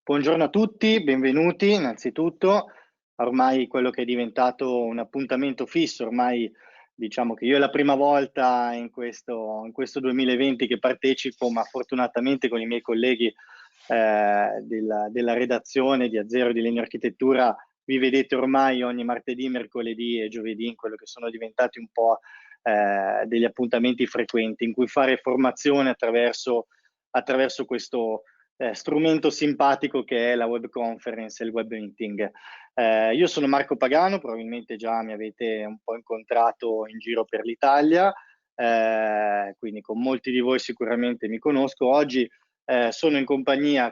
Buongiorno a tutti, benvenuti innanzitutto. Ormai quello che è diventato un appuntamento fisso, ormai diciamo che io è la prima volta in questo 2020 che partecipo, ma fortunatamente con i miei colleghi della redazione di Azero di Legno Architettura vi vedete ormai ogni martedì, mercoledì e giovedì in quello che sono diventati un po' degli appuntamenti frequenti in cui fare formazione attraverso questo strumento simpatico che è la web conference e il web meeting. Io sono Marco Pagano, probabilmente già mi avete un po' incontrato in giro per l'Italia, quindi con molti di voi sicuramente mi conosco. Oggi sono in compagnia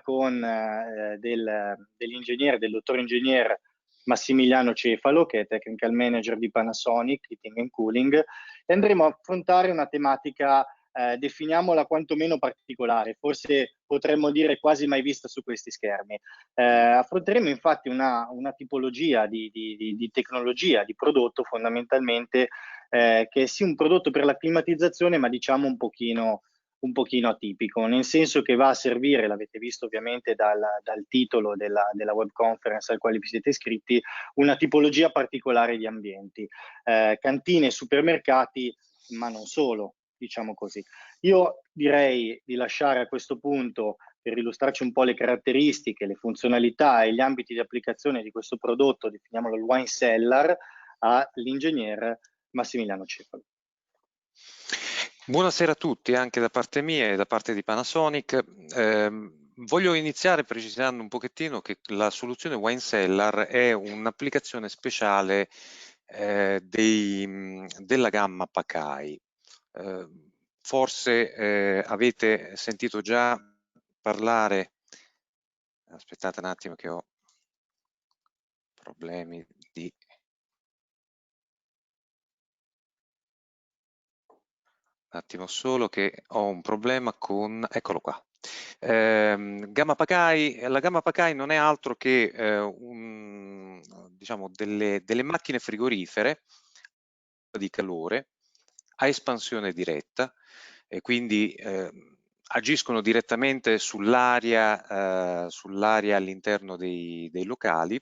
dell'ingegnere, del dottor ingegnere Massimiliano Cefalo, che è Technical Manager di Panasonic Heating and Cooling, e andremo a affrontare una tematica definiamola quantomeno particolare, forse potremmo dire quasi mai vista su questi schermi. Affronteremo infatti una tipologia di tecnologia, di prodotto fondamentalmente, che è sì un prodotto per la climatizzazione, ma diciamo un pochino atipico, nel senso che va a servire, l'avete visto ovviamente dal titolo della web conference al quale vi siete iscritti, una tipologia particolare di ambienti, cantine, supermercati, ma non solo, diciamo così. Io direi di lasciare a questo punto, per illustrarci un po' le caratteristiche, le funzionalità e gli ambiti di applicazione di questo prodotto, definiamolo il wine cellar, all'ingegnere Massimiliano Cefalo. Buonasera a tutti, anche da parte mia e da parte di Panasonic. Voglio iniziare precisando un pochettino che la soluzione Wine Cellar è un'applicazione speciale della gamma Pacai. Forse avete sentito già parlare, aspettate un attimo che ho problemi di... Un attimo solo che ho un problema con... Eccolo qua. La gamma Pacai non è altro che diciamo delle macchine frigorifere di calore a espansione diretta e quindi agiscono direttamente sull'aria all'interno dei locali.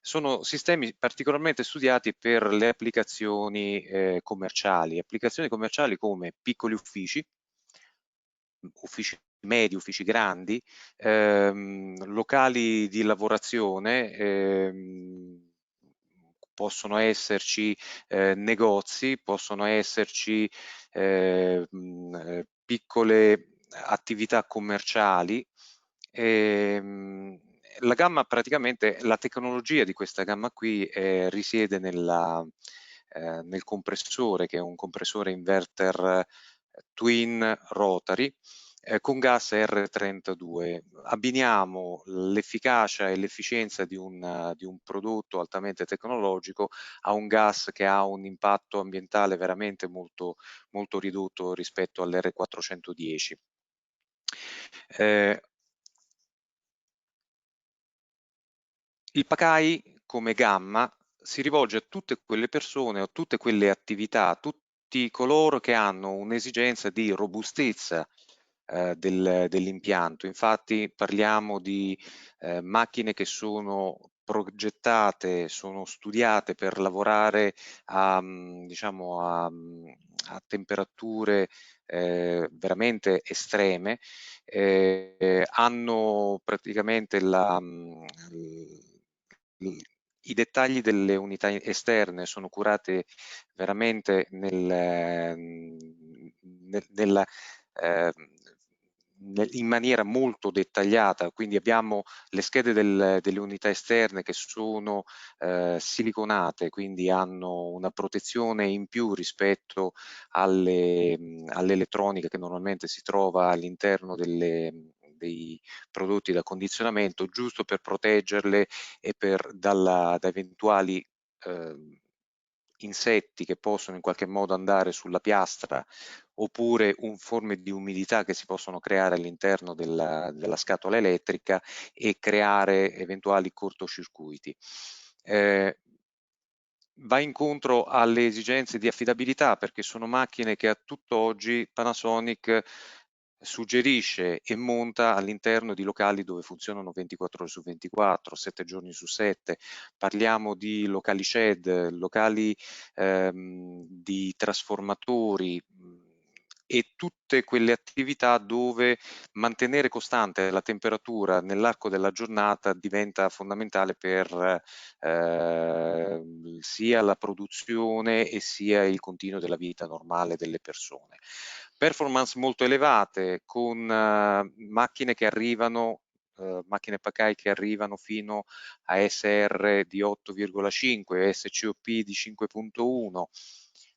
Sono sistemi particolarmente studiati per le applicazioni applicazioni commerciali come piccoli uffici medi, uffici grandi, locali di lavorazione, possono esserci negozi, possono esserci piccole attività commerciali. La gamma praticamente, la tecnologia di questa gamma qui risiede nel compressore, che è un compressore inverter twin rotary con gas R32. Abbiniamo l'efficacia e l'efficienza di un prodotto altamente tecnologico a un gas che ha un impatto ambientale veramente molto, molto ridotto rispetto all'R410. Il Pacai come gamma si rivolge a tutte quelle persone o tutte quelle attività, a tutti coloro che hanno un'esigenza di robustezza dell'impianto. Infatti parliamo di macchine che sono progettate, sono studiate per lavorare diciamo a temperature veramente estreme, hanno praticamente i dettagli delle unità esterne sono curate veramente eh, in maniera molto dettagliata, quindi abbiamo le schede delle unità esterne che sono siliconate, quindi hanno una protezione in più rispetto all'elettronica che normalmente si trova all'interno dei prodotti da condizionamento, giusto per proteggerle e da eventuali insetti che possono in qualche modo andare sulla piastra oppure forme di umidità che si possono creare all'interno della scatola elettrica e creare eventuali cortocircuiti. Va incontro alle esigenze di affidabilità perché sono macchine che a tutt'oggi Panasonic suggerisce e monta all'interno di locali dove funzionano 24 ore su 24, 7 giorni su 7. Parliamo di locali shed, locali di trasformatori e tutte quelle attività dove mantenere costante la temperatura nell'arco della giornata diventa fondamentale per sia la produzione e sia il continuo della vita normale delle persone. Performance molto elevate con macchine che arrivano, macchine Pacai che arrivano fino a SR di 8,5, SCOP di 5,1.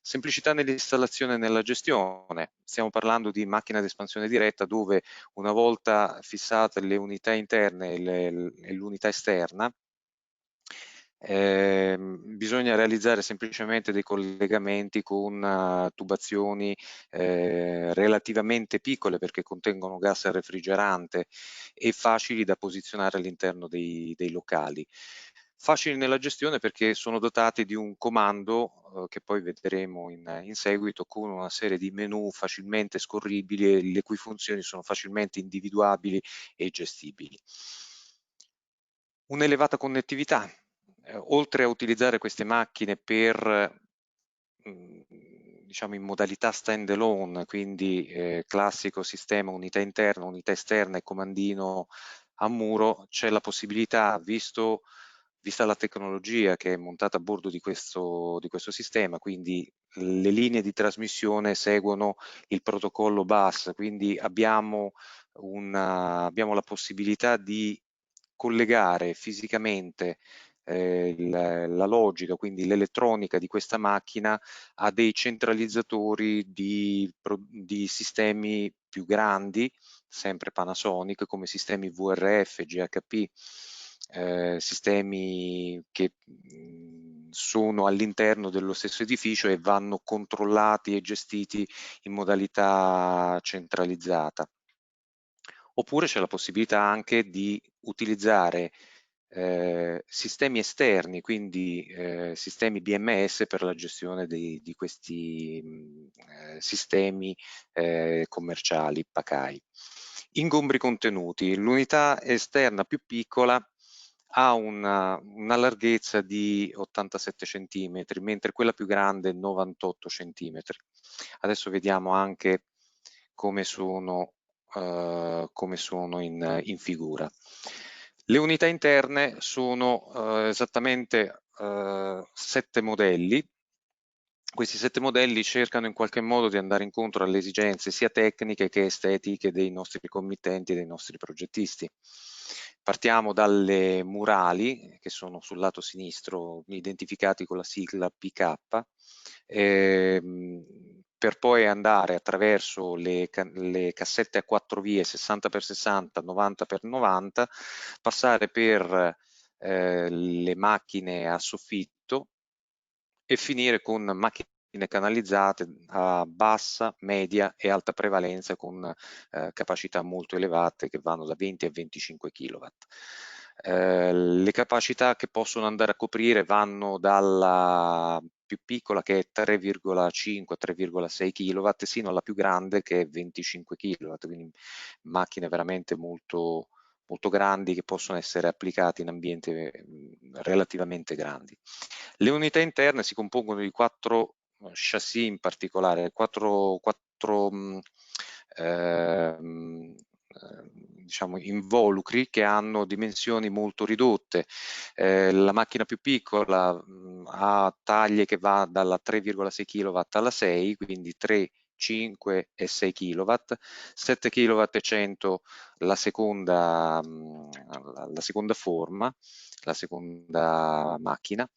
Semplicità nell'installazione e nella gestione. Stiamo parlando di macchina ad espansione diretta dove una volta fissate le unità interne e l'unità esterna, bisogna realizzare semplicemente dei collegamenti con tubazioni relativamente piccole perché contengono gas refrigerante e facili da posizionare all'interno dei locali. Facili nella gestione perché sono dotati di un comando che poi vedremo in seguito con una serie di menu facilmente scorribili e le cui funzioni sono facilmente individuabili e gestibili. Un'elevata connettività. Oltre a utilizzare queste macchine per diciamo in modalità stand alone, quindi classico sistema unità interna, unità esterna e comandino a muro, c'è la possibilità, vista la tecnologia che è montata a bordo di questo sistema, quindi le linee di trasmissione seguono il protocollo bus, quindi abbiamo la possibilità di collegare fisicamente la logica, quindi l'elettronica di questa macchina a dei centralizzatori di sistemi più grandi, sempre Panasonic, come sistemi VRF, GHP, sistemi che sono all'interno dello stesso edificio e vanno controllati e gestiti in modalità centralizzata. Oppure c'è la possibilità anche di utilizzare sistemi esterni, quindi sistemi BMS per la gestione di questi sistemi commerciali, Pacai. Ingombri contenuti. L'unità esterna più piccola ha una larghezza di 87 cm, mentre quella più grande 98 cm. Adesso vediamo anche come sono in figura. Le unità interne sono esattamente 7 modelli. Questi 7 modelli cercano in qualche modo di andare incontro alle esigenze sia tecniche che estetiche dei nostri committenti e dei nostri progettisti. Partiamo dalle murali, che sono sul lato sinistro, identificati con la sigla PK, per poi andare attraverso le cassette a 4 vie 60x60, 90x90, passare per le macchine a soffitto e finire con macchine canalizzate a bassa, media e alta prevalenza con capacità molto elevate che vanno da 20 a 25 kW. Le capacità che possono andare a coprire vanno dalla più piccola che è 3,5-3,6 kW sino alla più grande che è 25 kW, quindi macchine veramente molto, molto grandi che possono essere applicate in ambienti relativamente grandi. Le unità interne si compongono di 4 chassis in particolare, 4 diciamo involucri che hanno dimensioni molto ridotte. La macchina più piccola ha taglie che va dalla 3,6 kW alla 6, quindi 3, 5 e 6 kW, 7 kW e 100 la seconda forma, la seconda macchina.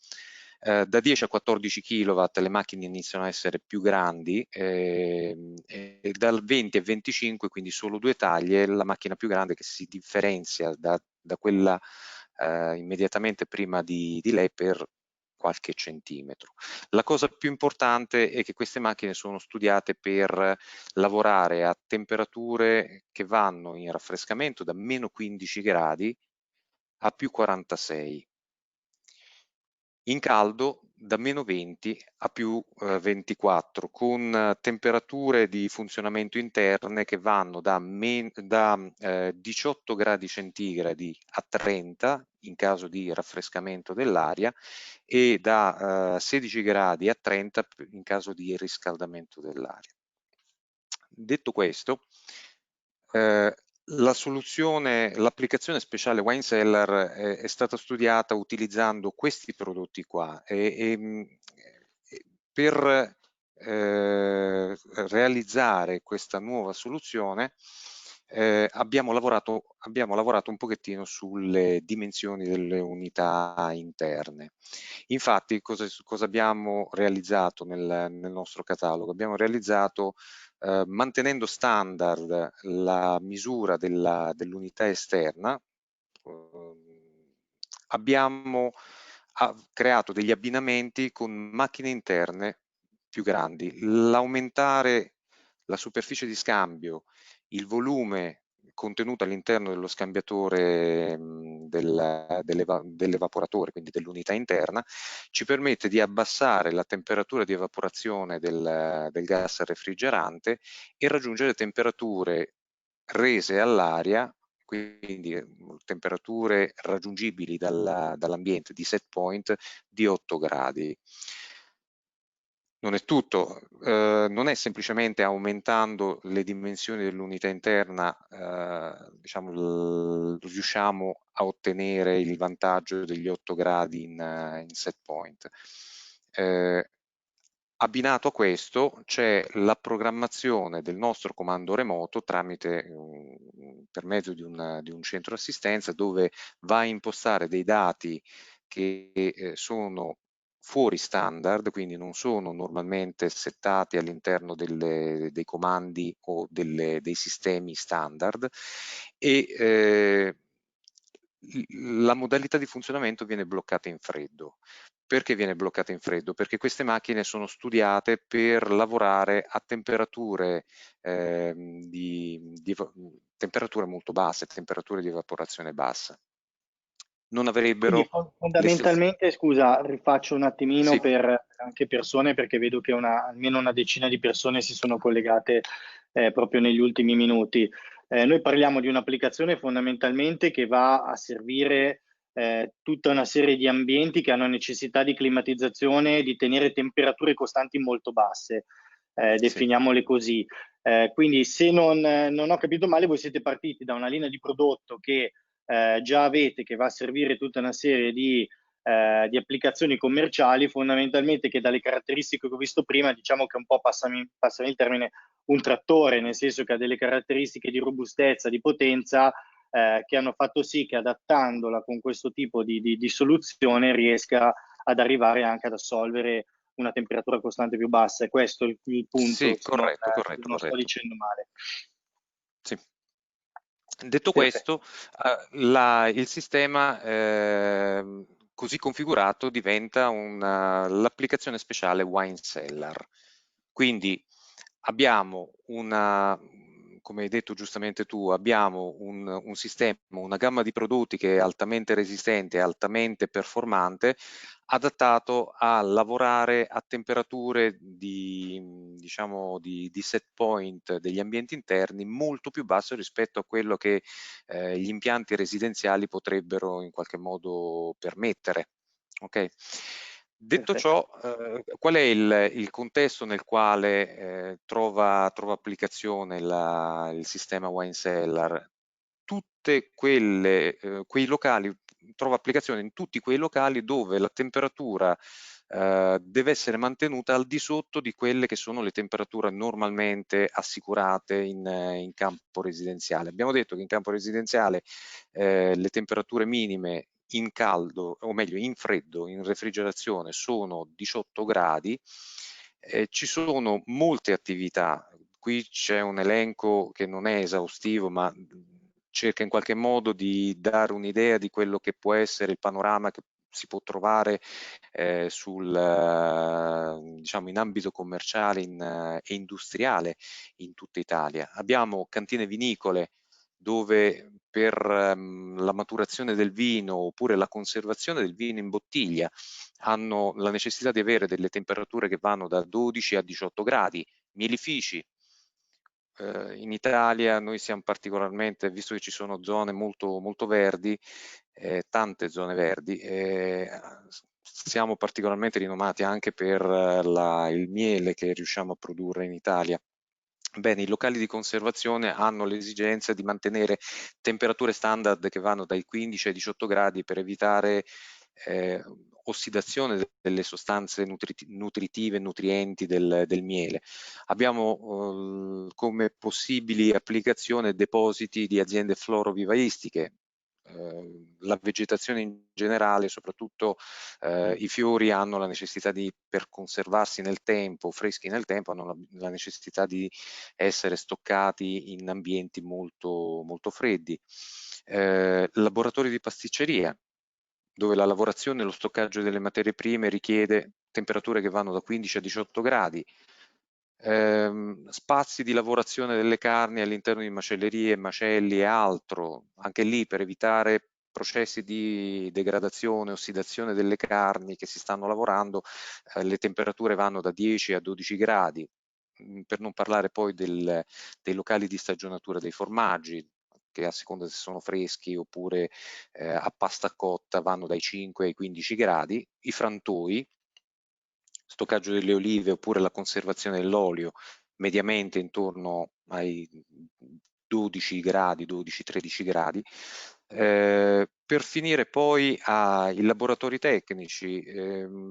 Da 10 a 14 kW le macchine iniziano a essere più grandi e dal 20 a 25, quindi solo 2 taglie, la macchina più grande che si differenzia da quella immediatamente prima di lei per qualche centimetro. La cosa più importante è che queste macchine sono studiate per lavorare a temperature che vanno in raffrescamento da meno 15 gradi a più 46. In caldo da meno 20 a più 24, con temperature di funzionamento interne che vanno da 18 gradi centigradi a 30 in caso di raffrescamento dell'aria e da 16 gradi a 30 in caso di riscaldamento dell'aria. Detto questo, l'applicazione speciale Wine Cellar è stata studiata utilizzando questi prodotti qua e per realizzare questa nuova soluzione abbiamo lavorato un pochettino sulle dimensioni delle unità interne. Infatti, cosa abbiamo realizzato nel nostro catalogo? Abbiamo realizzato mantenendo standard la misura dell'unità esterna, abbiamo creato degli abbinamenti con macchine interne più grandi. L'aumentare la superficie di scambio, il volume contenuto all'interno dello scambiatore dell'evaporatore, quindi dell'unità interna, ci permette di abbassare la temperatura di evaporazione del gas refrigerante e raggiungere temperature rese all'aria, quindi temperature raggiungibili dall'ambiente di set point di 8 gradi. Non è tutto, non è semplicemente aumentando le dimensioni dell'unità interna, diciamo, riusciamo a ottenere il vantaggio degli 8 gradi in set point. Abbinato a questo c'è la programmazione del nostro comando remoto per mezzo di un centro assistenza dove va a impostare dei dati che sono fuori standard, quindi non sono normalmente settati all'interno dei comandi o dei sistemi standard e la modalità di funzionamento viene bloccata in freddo. Perché viene bloccata in freddo? Perché queste macchine sono studiate per lavorare a temperature, temperature molto basse, temperature di evaporazione bassa. Non Quindi avrebbero le stesse... fondamentalmente, scusa, rifaccio un attimino Sì, per anche persone, perché vedo che almeno una decina di persone si sono collegate proprio negli ultimi minuti. Noi parliamo di un'applicazione fondamentalmente che va a servire tutta una serie di ambienti che hanno necessità di climatizzazione e di tenere temperature costanti molto basse, sì. definiamole così. Quindi se non ho capito male, voi siete partiti da una linea di prodotto che già avete, che va a servire tutta una serie di applicazioni commerciali, fondamentalmente, che dalle caratteristiche che ho visto prima, diciamo che un po', passami il termine, un trattore, nel senso che ha delle caratteristiche di robustezza, di potenza, che hanno fatto sì che adattandola con questo tipo di soluzione riesca ad arrivare anche ad assolvere una temperatura costante più bassa. E questo è il punto, Sì, se non, corretto, se corretto, non sto corretto. dicendo male. Sì. Detto Perfetto. questo, il sistema così configurato diventa l'applicazione speciale Wine Cellar. Quindi abbiamo come hai detto giustamente tu, abbiamo un sistema, una gamma di prodotti che è altamente resistente e altamente performante, adattato a lavorare a temperature diciamo, di set point degli ambienti interni molto più basse rispetto a quello che gli impianti residenziali potrebbero in qualche modo permettere. Okay? Detto Perfetto. ciò, qual è il contesto nel quale trova applicazione il sistema Wine Cellar? Quei locali, trova applicazione in tutti quei locali dove la temperatura deve essere mantenuta al di sotto di quelle che sono le temperature normalmente assicurate in campo residenziale. Abbiamo detto che in campo residenziale le temperature minime in caldo, o meglio in freddo, in refrigerazione, sono 18 gradi. Ci sono molte attività, qui c'è un elenco che non è esaustivo, ma cerca in qualche modo di dare un'idea di quello che può essere il panorama che si può trovare diciamo in ambito commerciale e industriale in tutta Italia. Abbiamo cantine vinicole dove per la maturazione del vino oppure la conservazione del vino in bottiglia hanno la necessità di avere delle temperature che vanno da 12 a 18 gradi. Mielifici, in Italia noi siamo particolarmente, visto che ci sono zone molto, molto verdi, tante zone verdi, siamo particolarmente rinomati anche per il miele che riusciamo a produrre in Italia. Bene, i locali di conservazione hanno l'esigenza di mantenere temperature standard che vanno dai 15 ai 18 gradi per evitare ossidazione delle sostanze nutritive e nutrienti del miele. Abbiamo come possibili applicazioni depositi di aziende florovivaistiche, la vegetazione in generale, soprattutto i fiori, hanno la necessità per conservarsi nel tempo, freschi nel tempo, hanno la necessità di essere stoccati in ambienti molto, molto freddi. Laboratori di pasticceria, dove la lavorazione e lo stoccaggio delle materie prime richiede temperature che vanno da 15 a 18 gradi. Spazi di lavorazione delle carni all'interno di macellerie, macelli e altro, anche lì per evitare processi di degradazione, ossidazione delle carni che si stanno lavorando, le temperature vanno da 10 a 12 gradi, per non parlare poi dei locali di stagionatura dei formaggi, che a seconda se sono freschi oppure a pasta cotta vanno dai 5 ai 15 gradi, i frantoi, stoccaggio delle olive oppure la conservazione dell'olio mediamente intorno ai 12 gradi, 12-13 gradi, per finire poi ai laboratori tecnici.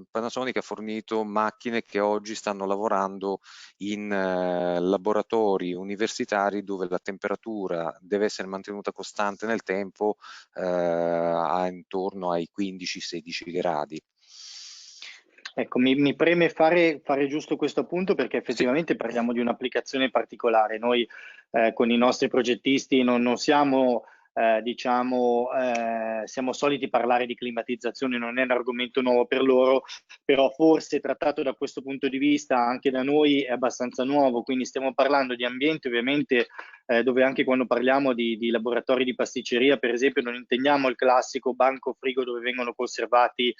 Panasonic ha fornito macchine che oggi stanno lavorando in laboratori universitari dove la temperatura deve essere mantenuta costante nel tempo, a intorno ai 15-16 gradi. Ecco, mi preme fare giusto questo appunto perché Sì. effettivamente parliamo di un'applicazione particolare. Noi con i nostri progettisti non siamo, siamo soliti parlare di climatizzazione, non è un argomento nuovo per loro, però forse trattato da questo punto di vista anche da noi è abbastanza nuovo, quindi stiamo parlando di ambienti ovviamente dove anche quando parliamo di laboratori di pasticceria, per esempio, non intendiamo il classico banco frigo dove vengono conservati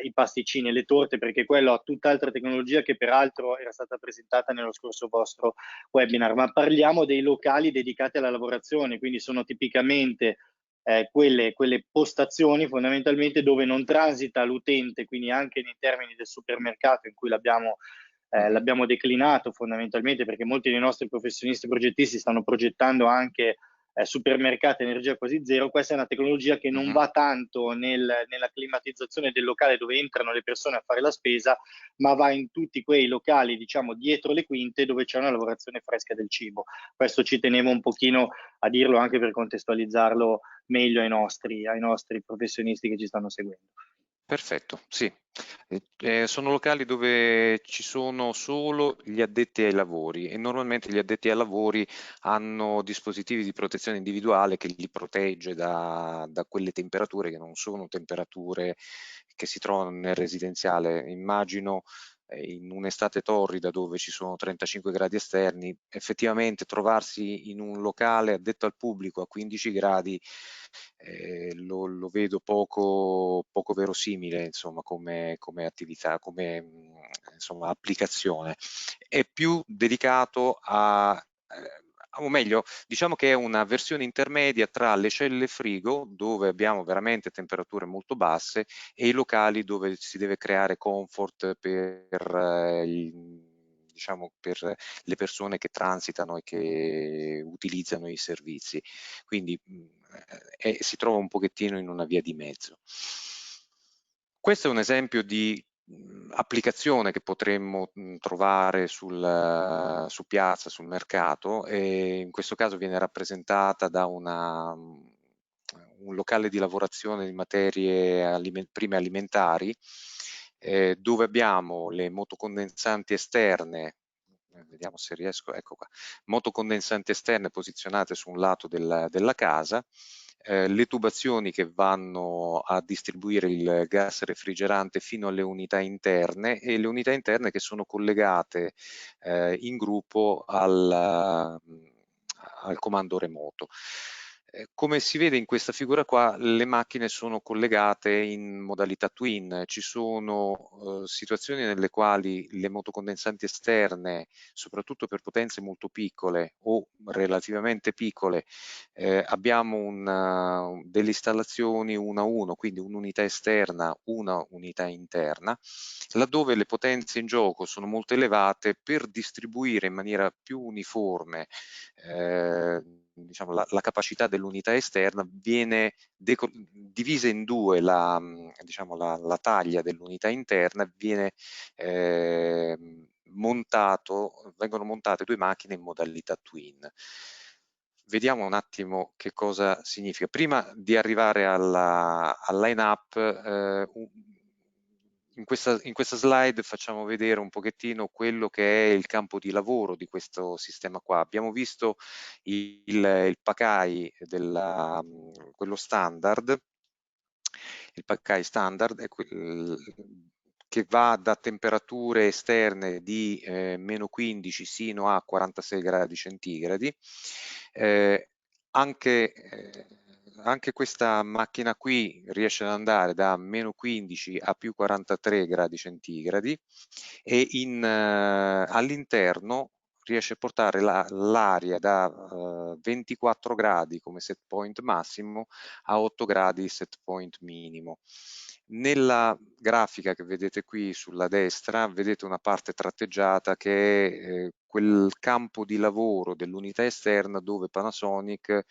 i pasticcini e le torte, perché quello ha tutt'altra tecnologia che peraltro era stata presentata nello scorso vostro webinar, ma parliamo dei locali dedicati alla lavorazione, quindi sono tipicamente quelle postazioni fondamentalmente dove non transita l'utente, quindi anche nei termini del supermercato in cui l'abbiamo declinato fondamentalmente, perché molti dei nostri professionisti progettisti stanno progettando anche supermercati energia quasi zero. Questa è una tecnologia che non va tanto nella climatizzazione del locale dove entrano le persone a fare la spesa, ma va in tutti quei locali, diciamo, dietro le quinte dove c'è una lavorazione fresca del cibo. Questo ci tenevo un pochino a dirlo anche per contestualizzarlo meglio ai nostri professionisti che ci stanno seguendo. Perfetto, sì. Sono locali dove ci sono solo gli addetti ai lavori e normalmente gli addetti ai lavori hanno dispositivi di protezione individuale che li protegge da quelle temperature che non sono temperature che si trovano nel residenziale. Immagino in un'estate torrida dove ci sono 35 gradi esterni, effettivamente trovarsi in un locale addetto al pubblico a 15 gradi lo vedo poco verosimile, insomma, come attività, come insomma, applicazione. È più dedicato o meglio, diciamo che è una versione intermedia tra le celle frigo, dove abbiamo veramente temperature molto basse, e i locali dove si deve creare comfort diciamo, per le persone che transitano e che utilizzano i servizi. Quindi si trova un pochettino in una via di mezzo. Questo è un esempio di applicazione che potremmo trovare su piazza, sul mercato, e in questo caso viene rappresentata da un locale di lavorazione di materie prime alimentari, dove abbiamo le motocondensanti esterne, vediamo se riesco, ecco qua, motocondensanti esterne posizionate su un lato della casa, le tubazioni che vanno a distribuire il gas refrigerante fino alle unità interne, e le unità interne che sono collegate in gruppo al comando remoto. Come si vede in questa figura qua, le macchine sono collegate in modalità twin. Ci sono situazioni nelle quali le motocondensanti esterne, soprattutto per potenze molto piccole o relativamente piccole, abbiamo delle installazioni 1 a 1, quindi un'unità esterna, una unità interna, laddove le potenze in gioco sono molto elevate. Per distribuire in maniera più uniforme diciamo, la capacità dell'unità esterna, viene divisa in due diciamo, la taglia dell'unità interna, vengono montate due macchine in modalità twin. Vediamo un attimo che cosa significa. Prima di arrivare al line-up, in questa slide facciamo vedere un pochettino quello che è il campo di lavoro di questo sistema qua. Abbiamo visto il Pacai, quello standard, il Pacai standard è che va da temperature esterne di meno 15 sino a 46 gradi centigradi. Anche questa macchina qui riesce ad andare da meno 15 a più 43 gradi centigradi e all'interno riesce a portare l'aria da 24 gradi come set point massimo a 8 gradi set point minimo. Nella grafica che vedete qui sulla destra vedete una parte tratteggiata che è quel campo di lavoro dell'unità esterna dove Panasonic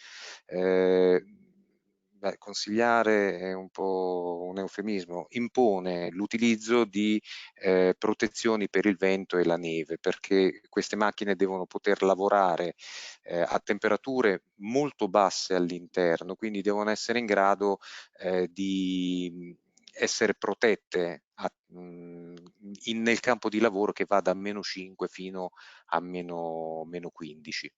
consigliare è un po' un eufemismo, impone l'utilizzo di protezioni per il vento e la neve, perché queste macchine devono poter lavorare a temperature molto basse all'interno, quindi devono essere in grado di essere protette nel campo di lavoro che va da meno 5 fino a meno 15.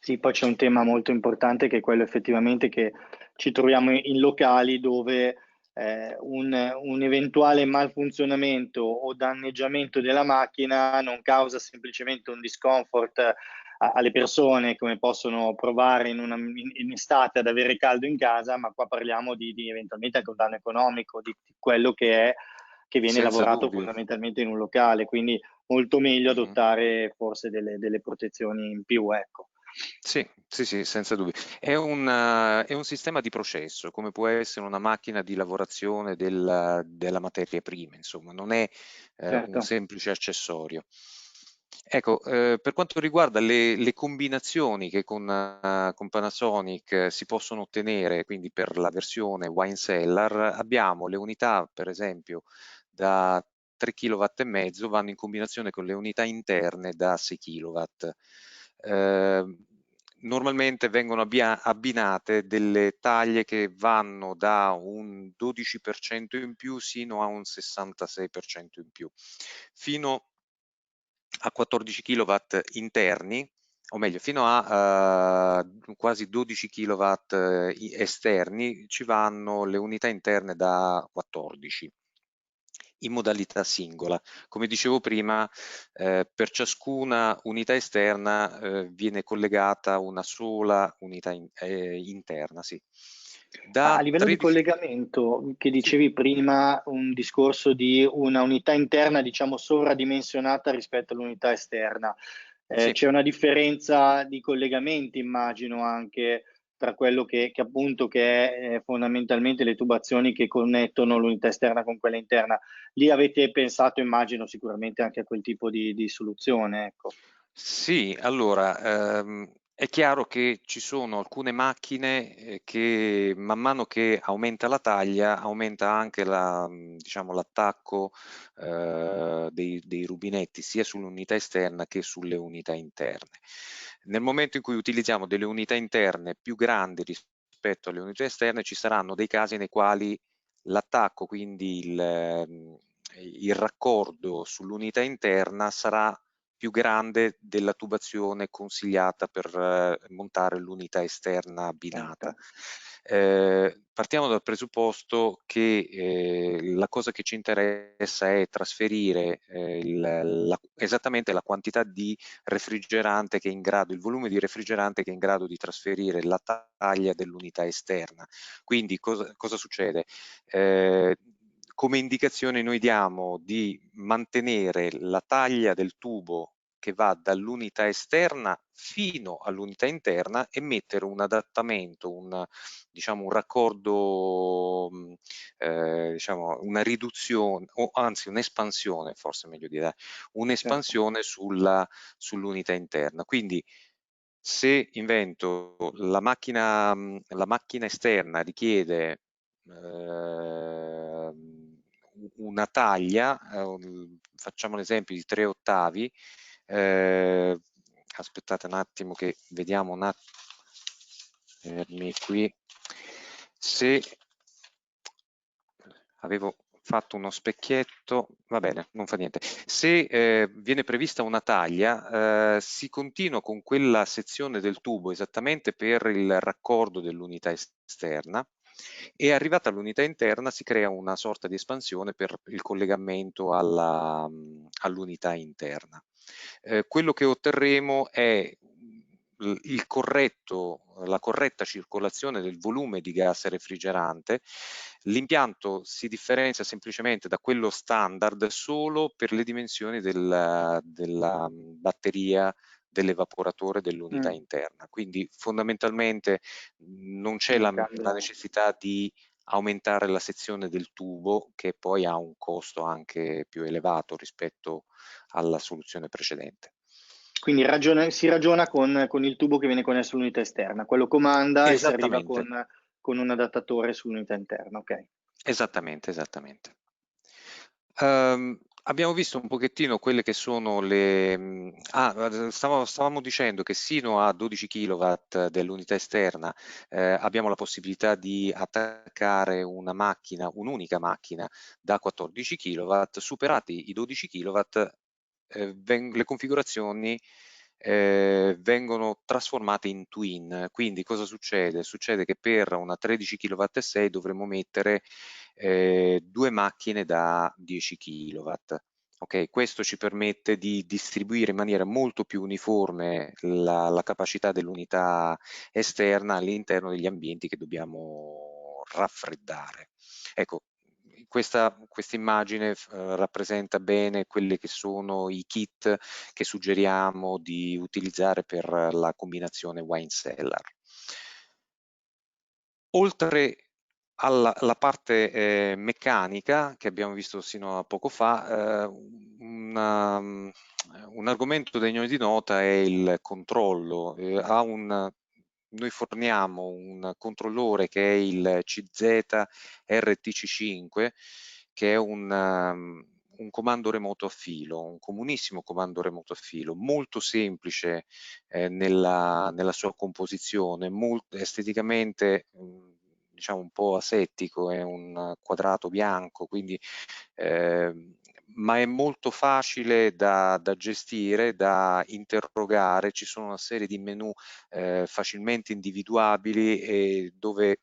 Sì, poi c'è un tema molto importante che è quello effettivamente che ci troviamo in locali dove un eventuale malfunzionamento o danneggiamento della macchina non causa semplicemente un discomfort alle persone, come possono provare in estate ad avere caldo in casa, ma qua parliamo di eventualmente anche un danno economico, di quello che viene Senza lavorato dubbio. fondamentalmente in un locale, quindi molto meglio Mhm. adottare forse delle protezioni in più, ecco. Sì, sì, sì, senza dubbio. È un sistema di processo, come può essere una macchina di lavorazione della materia prima, insomma, non è un Certo. semplice accessorio. Ecco, per quanto riguarda le combinazioni che con Panasonic si possono ottenere, quindi per la versione wine cellar, abbiamo le unità, per esempio, da 3 kW e mezzo, vanno in combinazione con le unità interne da 6 kW. Normalmente vengono abbinate delle taglie che vanno da un 12% in più sino a un 66% in più, fino a 14 kW interni, o meglio, fino a quasi 12 kW esterni, ci vanno le unità interne da 14 in modalità singola. Come dicevo prima, per ciascuna unità esterna viene collegata una sola unità interna. Sì. Ma a Da livello di 13... collegamento, che Sì, dicevi prima, un discorso di una unità interna, diciamo, sovradimensionata rispetto all'unità esterna. sì. C'è una differenza di collegamenti, immagino, anche tra quello che appunto che è fondamentalmente le tubazioni che connettono l'unità esterna con quella interna. Lì avete pensato, immagino, sicuramente anche a quel tipo di soluzione, ecco. Sì, allora, è chiaro che ci sono alcune macchine che man mano che aumenta la taglia, aumenta anche diciamo, l'attacco dei rubinetti sia sull'unità esterna che sulle unità interne. Nel momento in cui utilizziamo delle unità interne più grandi rispetto alle unità esterne, ci saranno dei casi nei quali l'attacco, quindi il raccordo sull'unità interna sarà più grande della tubazione consigliata per montare l'unità esterna abbinata. Partiamo dal presupposto che la cosa che ci interessa è trasferire esattamente la quantità di refrigerante che è in grado, il volume di refrigerante che è in grado di trasferire la taglia dell'unità esterna. Quindi cosa succede? Come indicazione noi diamo di mantenere la taglia del tubo che va dall'unità esterna fino all'unità interna e mettere un adattamento, diciamo un raccordo, diciamo una riduzione, o anzi un'espansione, forse meglio dire, un'espansione sull'unità interna. Quindi se invento la macchina esterna richiede una taglia, facciamo l'esempio di 3 ottavi, aspettate un attimo che vediamo un attimo, qui, se avevo fatto uno specchietto, va bene, non fa niente. Se viene prevista una taglia, si continua con quella sezione del tubo esattamente per il raccordo dell'unità esterna, e arrivata all'unità interna si crea una sorta di espansione per il collegamento all'unità interna. Quello che otterremo è la corretta circolazione del volume di gas refrigerante. L'impianto si differenzia semplicemente da quello standard solo per le dimensioni della batteria dell'evaporatore dell'unità interna, quindi fondamentalmente non c'è la necessità di aumentare la sezione del tubo, che poi ha un costo anche più elevato rispetto alla soluzione precedente. Quindi si ragiona con il tubo che viene connesso all'unità esterna, quello comanda e si arriva con un adattatore sull'unità interna, ok? Esattamente, esattamente. Abbiamo visto un pochettino quelle che sono stavamo dicendo che sino a 12 kW dell'unità esterna abbiamo la possibilità di attaccare un'unica macchina da 14 kW. Superati i 12 kW, le configurazioni vengono trasformate in twin. Quindi cosa succede? Succede che per una 13 kW e 6 dovremo mettere 2 macchine da 10 kW. Okay, questo ci permette di distribuire in maniera molto più uniforme la capacità dell'unità esterna all'interno degli ambienti che dobbiamo raffreddare. Ecco, questa immagine rappresenta bene quelli che sono i kit che suggeriamo di utilizzare per la combinazione wine cellar. Oltre alla parte meccanica che abbiamo visto sino a poco fa, un argomento degno di nota è il controllo. Noi forniamo un controllore che è il CZ-RTC5, che è un comando remoto a filo, un comunissimo comando remoto a filo, molto semplice nella sua composizione, esteticamente diciamo un po' asettico, è un quadrato bianco, quindi ma è molto facile da gestire, da interrogare. Ci sono una serie di menu facilmente individuabili e dove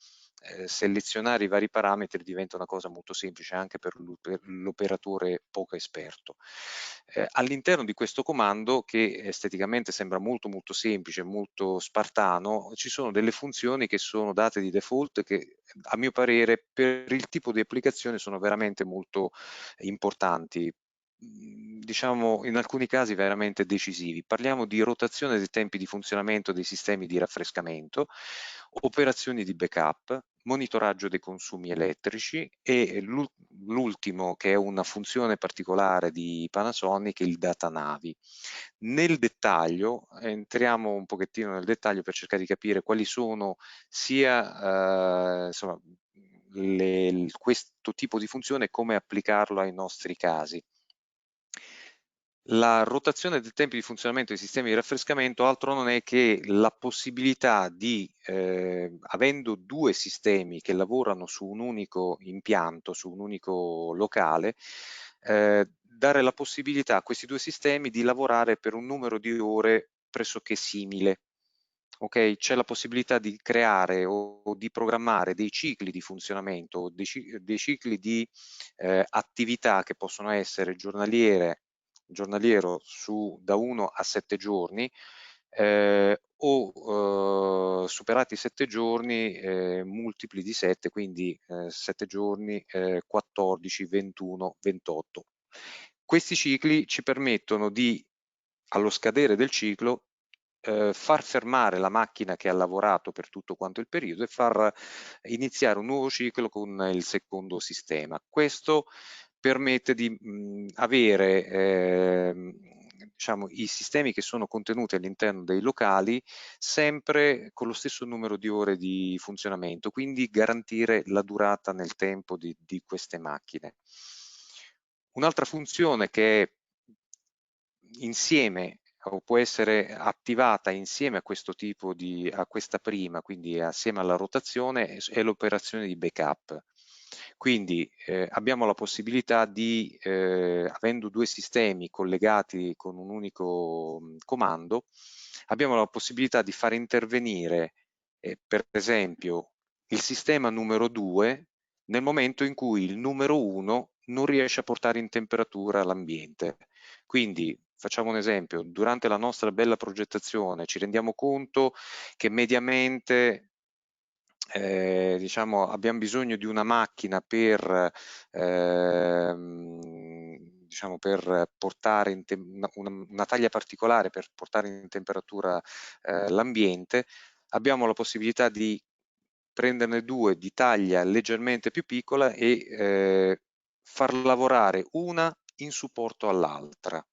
selezionare i vari parametri diventa una cosa molto semplice anche per l'operatore poco esperto. All'interno di questo comando, che esteticamente sembra molto molto semplice, molto spartano, ci sono delle funzioni che sono date di default che a mio parere per il tipo di applicazione sono veramente molto importanti, diciamo in alcuni casi veramente decisivi. Parliamo di rotazione dei tempi di funzionamento dei sistemi di raffrescamento, operazioni di backup, monitoraggio dei consumi elettrici e l'ultimo, che è una funzione particolare di Panasonic, il data navi. Nel dettaglio, entriamo un pochettino nel dettaglio per cercare di capire quali sono sia insomma, questo tipo di funzione e come applicarlo ai nostri casi. La rotazione del tempo di funzionamento dei sistemi di raffrescamento altro non è che la possibilità di, avendo 2 sistemi che lavorano su un unico impianto, su un unico locale, dare la possibilità a questi due sistemi di lavorare per un numero di ore pressoché simile. Ok, c'è la possibilità di creare o di programmare dei cicli di funzionamento, dei cicli di attività che possono essere giornaliero da 1 a 7 giorni, o superati i 7 giorni, multipli di 7, quindi 7 giorni, 14, 21, 28. Questi cicli ci permettono di, allo scadere del ciclo, far fermare la macchina che ha lavorato per tutto quanto il periodo e far iniziare un nuovo ciclo con il secondo sistema. Questo permette di avere diciamo, i sistemi che sono contenuti all'interno dei locali sempre con lo stesso numero di ore di funzionamento, quindi garantire la durata nel tempo di queste macchine. Un'altra funzione che insieme o può essere attivata insieme a questo tipo a questa prima, quindi assieme alla rotazione, è l'operazione di backup. Quindi abbiamo la possibilità di, avendo due sistemi collegati con un unico comando, abbiamo la possibilità di far intervenire, per esempio, il sistema numero 2 nel momento in cui il numero 1 non riesce a portare in temperatura l'ambiente. Quindi facciamo un esempio, durante la nostra bella progettazione ci rendiamo conto che mediamente diciamo, abbiamo bisogno di una macchina diciamo, per portare una taglia particolare per portare in temperatura l'ambiente, abbiamo la possibilità di prenderne due di taglia leggermente più piccola e far lavorare una in supporto all'altra.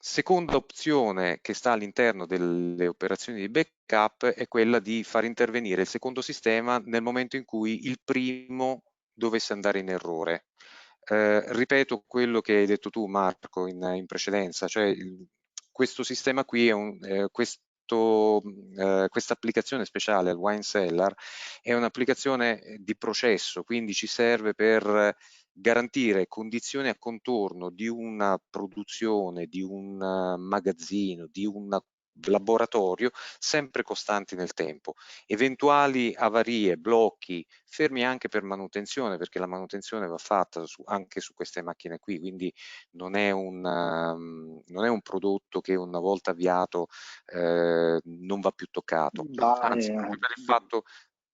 Seconda opzione che sta all'interno delle operazioni di backup è quella di far intervenire il secondo sistema nel momento in cui il primo dovesse andare in errore. Ripeto quello che hai detto tu, Marco, in precedenza, cioè questo sistema qui è questa applicazione speciale, il Wine Cellar, è un'applicazione di processo, quindi ci serve per garantire condizioni a contorno di una produzione, di un magazzino, di un laboratorio sempre costanti nel tempo. Eventuali avarie, blocchi, fermi anche per manutenzione, perché la manutenzione va fatta anche su queste macchine qui, quindi non è un prodotto che una volta avviato non va più toccato. Anzi,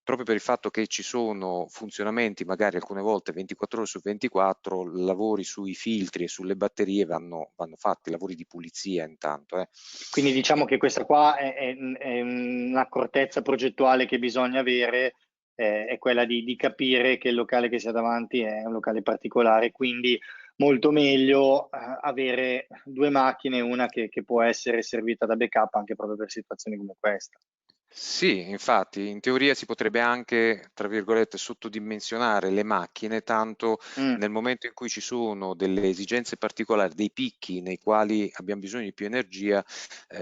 proprio per il fatto che ci sono funzionamenti, magari alcune volte 24 ore su 24, lavori sui filtri e sulle batterie vanno fatti, lavori di pulizia intanto. Quindi diciamo che questa qua è un'accortezza progettuale che bisogna avere, è quella di capire che il locale che si ha davanti è un locale particolare, quindi molto meglio avere due macchine, una che può essere servita da backup anche proprio per situazioni come questa. Sì, infatti, in teoria si potrebbe anche, tra virgolette, sottodimensionare le macchine, tanto Mm. nel momento in cui ci sono delle esigenze particolari, dei picchi nei quali abbiamo bisogno di più energia,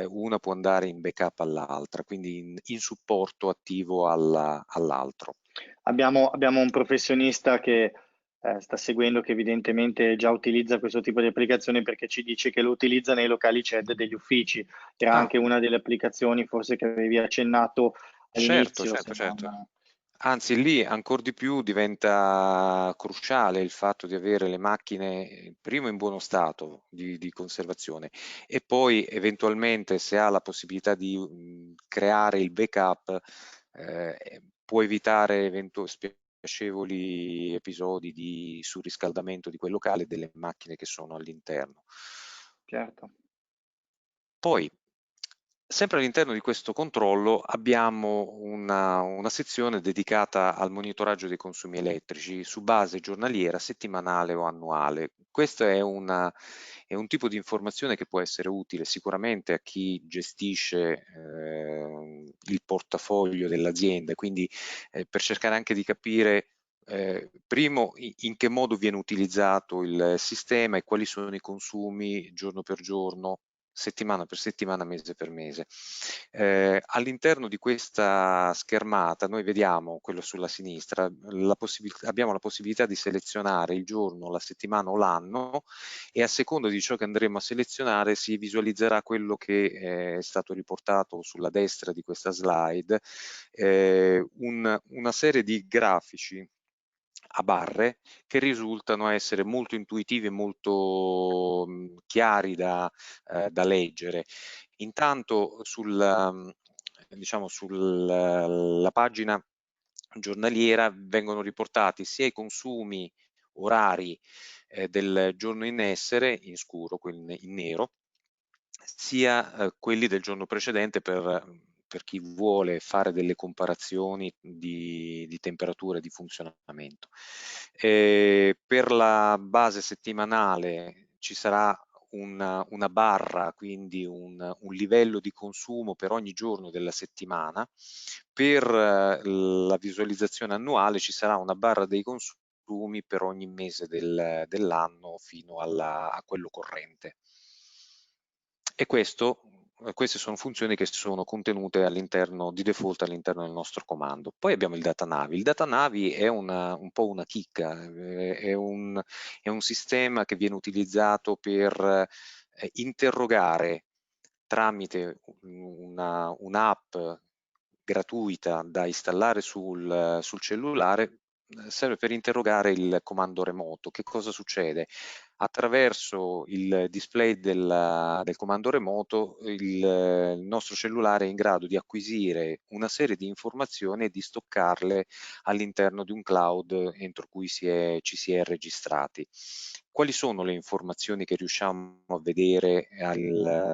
una può andare in backup all'altra, quindi in supporto attivo all'altro. Abbiamo un professionista che sta seguendo, che evidentemente già utilizza questo tipo di applicazione perché ci dice che lo utilizza nei locali CED degli uffici. Era Ah, anche una delle applicazioni forse che avevi accennato certo, all'inizio, se certo, certo. non... Anzi, lì ancora di più diventa cruciale il fatto di avere le macchine, primo in buono stato di conservazione e poi eventualmente se ha la possibilità di creare il backup, può evitare spiacevoli episodi di surriscaldamento di quel locale e delle macchine che sono all'interno. Certo. Poi, sempre all'interno di questo controllo abbiamo una sezione dedicata al monitoraggio dei consumi elettrici su base giornaliera, settimanale o annuale. Questo è un tipo di informazione che può essere utile sicuramente a chi gestisce il portafoglio dell'azienda, quindi per cercare anche di capire primo in che modo viene utilizzato il sistema e quali sono i consumi giorno per giorno settimana per settimana, mese per mese. All'interno di questa schermata noi vediamo, quello sulla sinistra, abbiamo la possibilità di selezionare il giorno, la settimana o l'anno, e a seconda di ciò che andremo a selezionare si visualizzerà quello che è stato riportato sulla destra di questa slide, una serie di grafici a barre che risultano essere molto intuitivi e molto chiari da leggere. Intanto diciamo sulla pagina giornaliera vengono riportati sia i consumi orari del giorno in essere, in scuro, quelli in nero, sia quelli del giorno precedente per chi vuole fare delle comparazioni di temperatura e di funzionamento. Per la base settimanale ci sarà una barra, quindi un livello di consumo per ogni giorno della settimana. Per la visualizzazione annuale ci sarà una barra dei consumi per ogni mese dell'anno fino a quello corrente. E queste sono funzioni che sono contenute all'interno, di default all'interno del nostro comando. Poi abbiamo il data navi. Il data navi è un po' una chicca, è un sistema che viene utilizzato per interrogare tramite un'app gratuita da installare sul cellulare, serve per interrogare il comando remoto. Che cosa succede? Attraverso il display del comando remoto il nostro cellulare è in grado di acquisire una serie di informazioni e di stoccarle all'interno di un cloud entro cui ci si è registrati. Quali sono le informazioni che riusciamo a vedere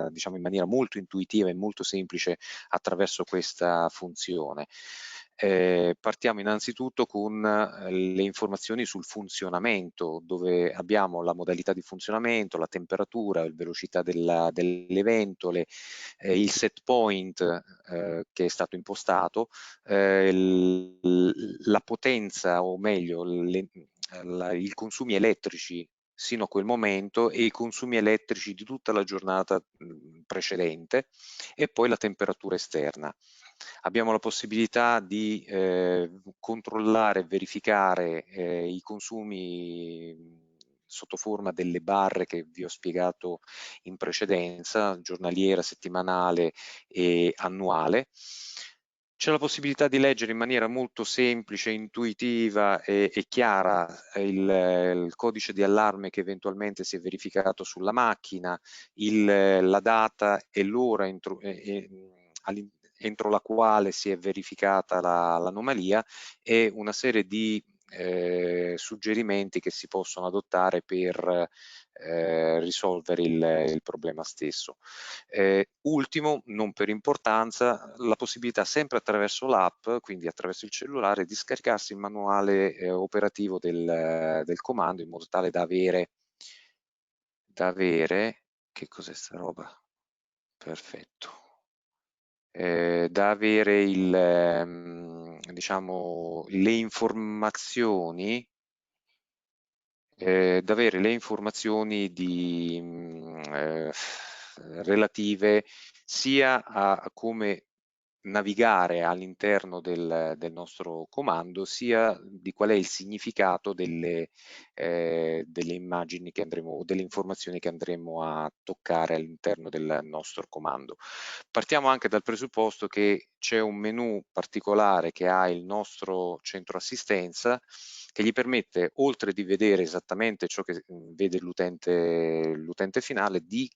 diciamo in maniera molto intuitiva e molto semplice attraverso questa funzione? Partiamo innanzitutto con le informazioni sul funzionamento, dove abbiamo la modalità di funzionamento, la temperatura, la velocità dell'evento, il set point che è stato impostato, la potenza, o meglio i consumi elettrici sino a quel momento e i consumi elettrici di tutta la giornata precedente, e poi la temperatura esterna. Abbiamo la possibilità di controllare e verificare i consumi sotto forma delle barre che vi ho spiegato in precedenza, giornaliera, settimanale e annuale. C'è la possibilità di leggere in maniera molto semplice, intuitiva e chiara il codice di allarme che eventualmente si è verificato sulla macchina, la data e l'ora entro la quale si è verificata l'anomalia, e una serie di suggerimenti che si possono adottare per risolvere il problema stesso. Ultimo, non per importanza, la possibilità sempre attraverso l'app, quindi attraverso il cellulare, di scaricarsi il manuale operativo del comando, in modo tale da avere che cos'è sta roba? Perfetto. Da avere diciamo, le informazioni relative sia a come navigare all'interno del nostro comando, sia di qual è il significato delle immagini che andremo, o delle informazioni che andremo a toccare all'interno del nostro comando. Partiamo anche dal presupposto che c'è un menu particolare che ha il nostro centro assistenza, che gli permette, oltre di vedere esattamente ciò che vede l'utente finale, di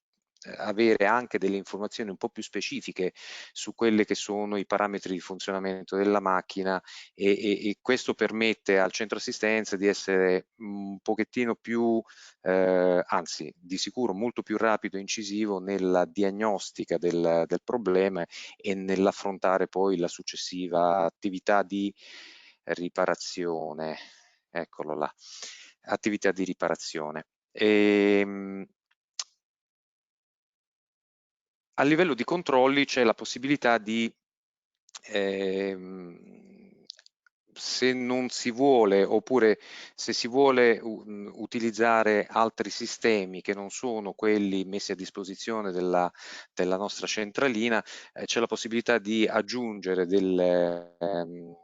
avere anche delle informazioni un po' più specifiche su quelli che sono i parametri di funzionamento della macchina, e questo permette al centro assistenza di essere un pochettino più, anzi di sicuro molto più rapido e incisivo nella diagnostica del problema e nell'affrontare poi la successiva attività di riparazione. Eccolo là, attività di riparazione. A livello di controlli c'è la possibilità di se non si vuole, oppure se si vuole utilizzare altri sistemi che non sono quelli messi a disposizione della nostra centralina, c'è la possibilità di aggiungere diciamo,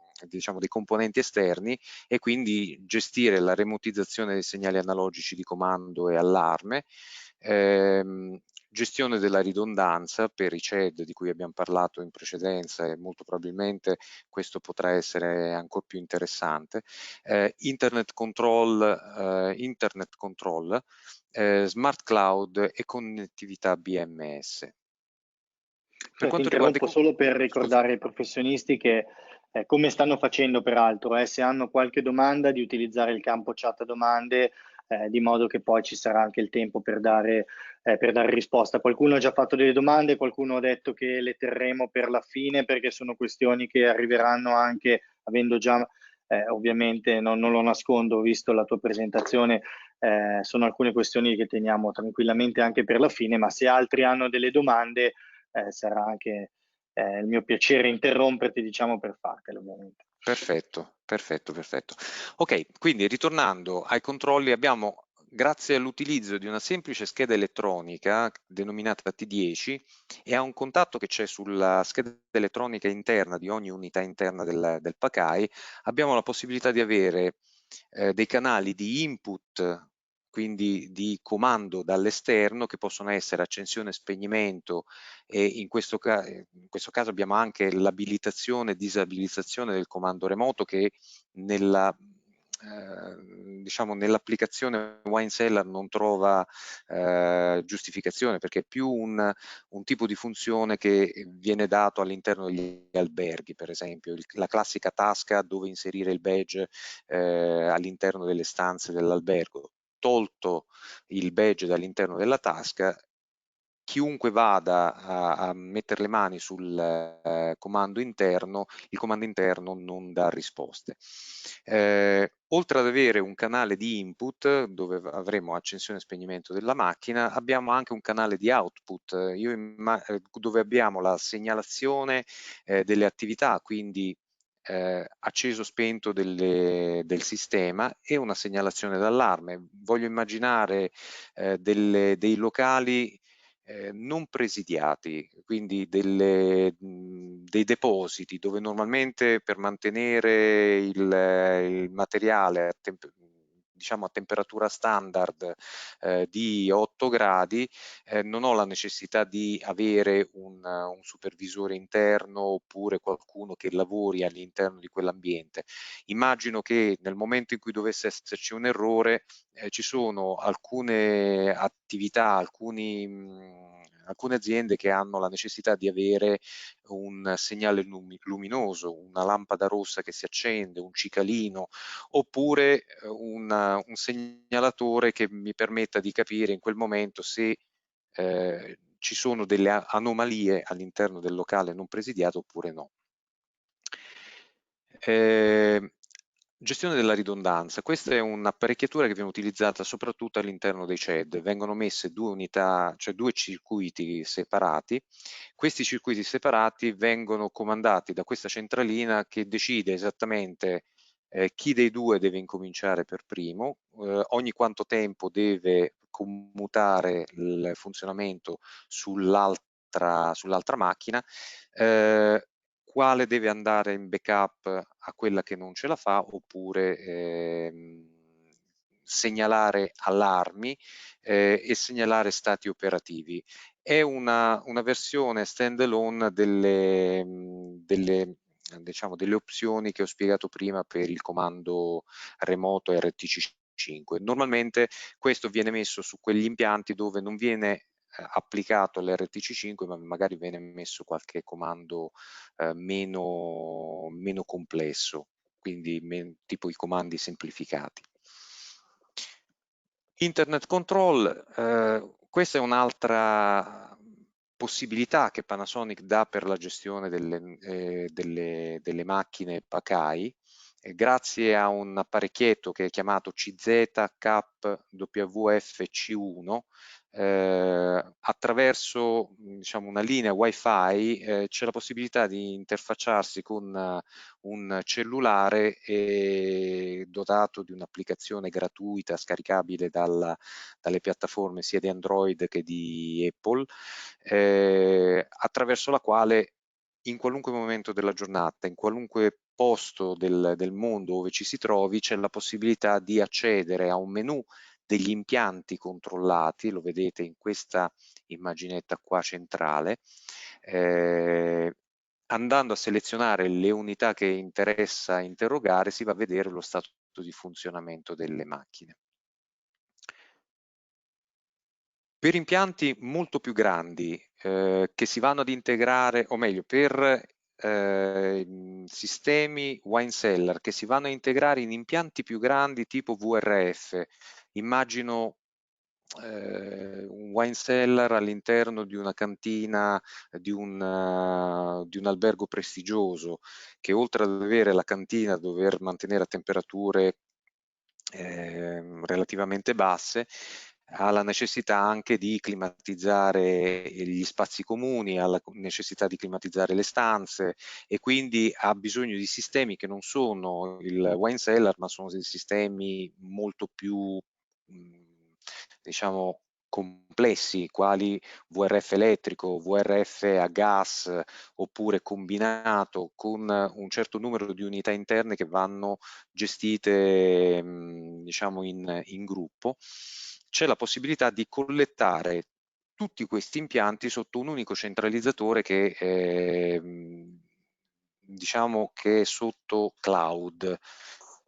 dei componenti esterni e quindi gestire la remotizzazione dei segnali analogici di comando e allarme, gestione della ridondanza per i CED di cui abbiamo parlato in precedenza, e molto probabilmente questo potrà essere ancora più interessante, internet control, smart cloud e connettività BMS. Per Ti quanto riguarda interrompo solo per scusa. ricordare ai professionisti che, come stanno facendo peraltro, se hanno qualche domanda, di utilizzare il campo chat domande, di modo che poi ci sarà anche il tempo per dare risposta. Qualcuno ha già fatto delle domande, qualcuno ha detto che le terremo per la fine perché sono questioni che arriveranno anche avendo già, ovviamente non lo nascondo, ho visto la tua presentazione, sono alcune questioni che teniamo tranquillamente anche per la fine, ma se altri hanno delle domande, sarà anche il mio piacere interromperti, diciamo, per fartelo, ovviamente. Perfetto, perfetto, perfetto. Ok, quindi ritornando ai controlli, abbiamo, grazie all'utilizzo di una semplice scheda elettronica denominata T10 e a un contatto che c'è sulla scheda elettronica interna di ogni unità interna del PACAI, abbiamo la possibilità di avere dei canali di input, quindi di comando dall'esterno, che possono essere accensione e spegnimento, e in questo caso abbiamo anche l'abilitazione e disabilitazione del comando remoto, che diciamo, nell'applicazione Wine Cellar non trova giustificazione, perché è più un tipo di funzione che viene dato all'interno degli alberghi, per esempio, la classica tasca dove inserire il badge all'interno delle stanze dell'albergo. Tolto il badge dall'interno della tasca, chiunque vada a mettere le mani sul comando interno, il comando interno non dà risposte. Oltre ad avere un canale di input dove avremo accensione e spegnimento della macchina, abbiamo anche un canale di output dove abbiamo la segnalazione delle attività, quindi acceso spento del sistema, e una segnalazione d'allarme. Voglio immaginare dei locali non presidiati, quindi dei depositi dove normalmente, per mantenere il materiale diciamo a temperatura standard di 8 gradi, non ho la necessità di avere un supervisore interno oppure qualcuno che lavori all'interno di quell'ambiente. Immagino che nel momento in cui dovesse esserci un errore, ci sono alcune attività, alcune aziende che hanno la necessità di avere un segnale luminoso, una lampada rossa che si accende, un cicalino, oppure un segnalatore che mi permetta di capire in quel momento se ci sono delle anomalie all'interno del locale non presidiato oppure no. Gestione della ridondanza. Questa è un'apparecchiatura che viene utilizzata soprattutto all'interno dei CED. Vengono messe due unità, cioè due circuiti separati. Questi circuiti separati vengono comandati da questa centralina che decide esattamente chi dei due deve incominciare per primo, ogni quanto tempo deve commutare il funzionamento sull'altra macchina, quale deve andare in backup a quella che non ce la fa, oppure segnalare allarmi e segnalare stati operativi. È una versione stand-alone diciamo, delle opzioni che ho spiegato prima per il comando remoto RTC5. Normalmente questo viene messo su quegli impianti dove non viene applicato l'RTC5, ma magari viene messo qualche comando meno complesso, quindi tipo i comandi semplificati. Internet control, questa è un'altra possibilità che Panasonic dà per la gestione delle macchine PACAI, grazie a un apparecchietto che è chiamato CZKWFC1, attraverso diciamo, una linea wifi c'è la possibilità di interfacciarsi con un cellulare dotato di un'applicazione gratuita scaricabile dalle piattaforme sia di Android che di Apple, attraverso la quale in qualunque momento della giornata, in qualunque posto del mondo dove ci si trovi, c'è la possibilità di accedere a un menu degli impianti controllati, lo vedete in questa immaginetta qua centrale, andando a selezionare le unità che interessa interrogare si va a vedere lo stato di funzionamento delle macchine. Per impianti molto più grandi che si vanno ad integrare, o meglio, per sistemi wine cellar che si vanno a integrare in impianti più grandi tipo VRF, immagino un wine cellar all'interno di una cantina di un albergo prestigioso che oltre ad avere la cantina dover mantenere a temperature relativamente basse, ha la necessità anche di climatizzare gli spazi comuni, ha la necessità di climatizzare le stanze e quindi ha bisogno di sistemi che non sono il wine cellar, ma sono dei sistemi molto più diciamo complessi, quali VRF elettrico, VRF a gas, oppure combinato con un certo numero di unità interne che vanno gestite diciamo in gruppo. C'è la possibilità di collettare tutti questi impianti sotto un unico centralizzatore che diciamo che è sotto cloud.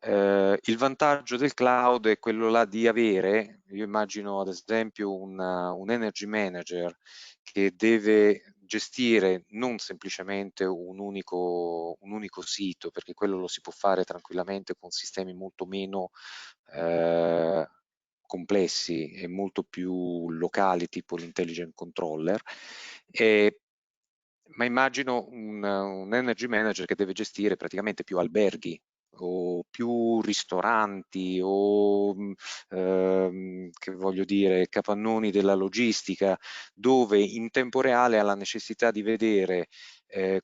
Il vantaggio del cloud è quello là di avere, io immagino ad esempio un energy manager che deve gestire non semplicemente un unico sito, perché quello lo si può fare tranquillamente con sistemi molto meno complessi e molto più locali, tipo l'intelligent controller, ma immagino un energy manager che deve gestire praticamente più alberghi o più ristoranti o che voglio dire capannoni della logistica, dove in tempo reale ha la necessità di vedere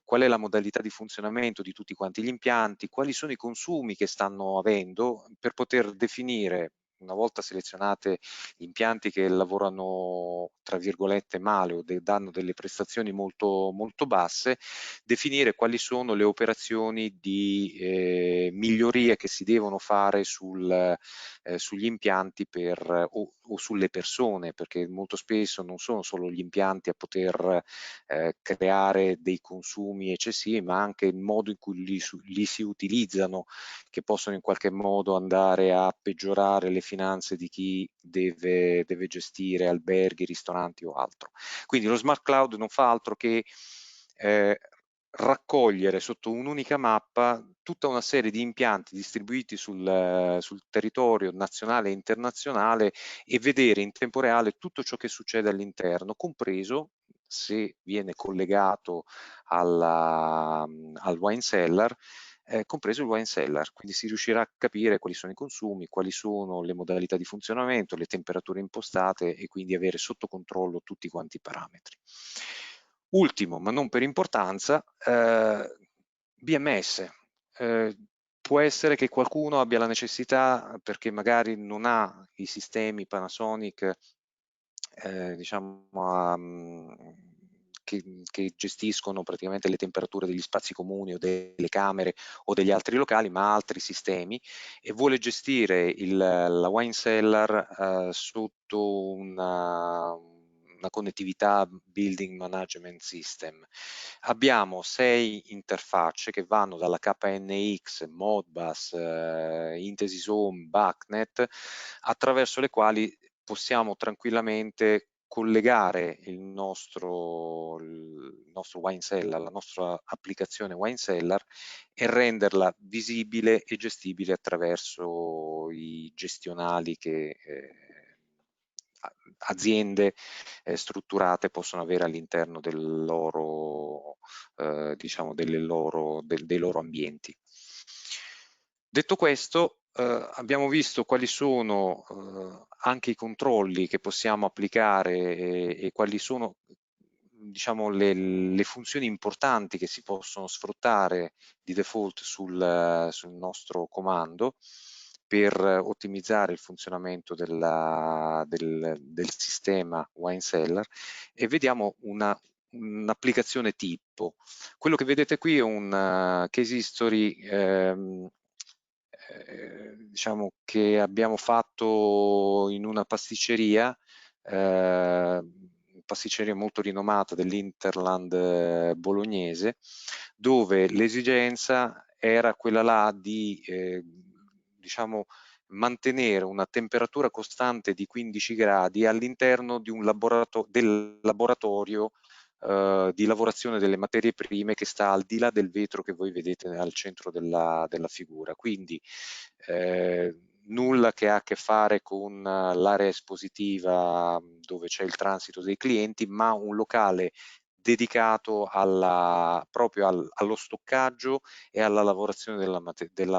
qual è la modalità di funzionamento di tutti quanti gli impianti, quali sono i consumi che stanno avendo per poter definire, una volta selezionate gli impianti che lavorano tra virgolette male o danno delle prestazioni molto, molto basse, definire quali sono le operazioni di migliorie che si devono fare sugli impianti o sulle persone, perché molto spesso non sono solo gli impianti a poter creare dei consumi eccessivi, ma anche il modo in cui li si utilizzano, che possono in qualche modo andare a peggiorare le finanze di chi deve gestire alberghi, ristoranti o altro. Quindi lo smart cloud non fa altro che raccogliere sotto un'unica mappa tutta una serie di impianti distribuiti sul territorio nazionale e internazionale e vedere in tempo reale tutto ciò che succede all'interno, compreso, se viene collegato al wine cellar, compreso il wine cellar, quindi si riuscirà a capire quali sono i consumi, quali sono le modalità di funzionamento, le temperature impostate e quindi avere sotto controllo tutti quanti i parametri. Ultimo, ma non per importanza, BMS. Può essere che qualcuno abbia la necessità, perché magari non ha i sistemi Panasonic diciamo, che gestiscono praticamente le temperature degli spazi comuni o delle camere o degli altri locali, ma altri sistemi, e vuole gestire la wine cellar sotto una connettività building management system. Abbiamo 6 interfacce che vanno dalla KNX, Modbus, Intesis Home, BACnet, attraverso le quali possiamo tranquillamente collegare il nostro wine cellar, la nostra applicazione wine cellar e renderla visibile e gestibile attraverso i gestionali che aziende strutturate possono avere all'interno diciamo dei loro ambienti. Detto questo, abbiamo visto quali sono anche i controlli che possiamo applicare e quali sono, diciamo, le funzioni importanti che si possono sfruttare di default sul nostro comando per ottimizzare il funzionamento del sistema Wine Cellar, e vediamo un'applicazione tipo. Quello che vedete qui è un case history diciamo che abbiamo fatto in una pasticceria molto rinomata dell'Interland bolognese, dove l'esigenza era quella là di diciamo mantenere una temperatura costante di 15 gradi all'interno di un del laboratorio di lavorazione delle materie prime che sta al di là del vetro che voi vedete al centro della figura. Quindi nulla che ha a che fare con l'area espositiva dove c'è il transito dei clienti, ma un locale dedicato proprio allo stoccaggio e alla lavorazione della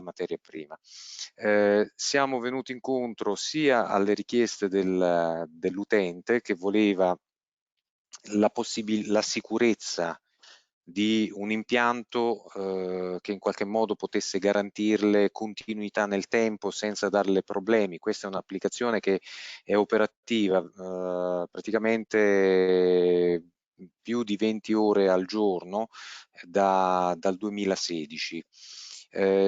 materia prima. Siamo venuti incontro sia alle richieste dell'utente, che voleva la sicurezza di un impianto che in qualche modo potesse garantirle continuità nel tempo senza darle problemi. Questa è un'applicazione che è operativa praticamente più di 20 ore al giorno dal 2016.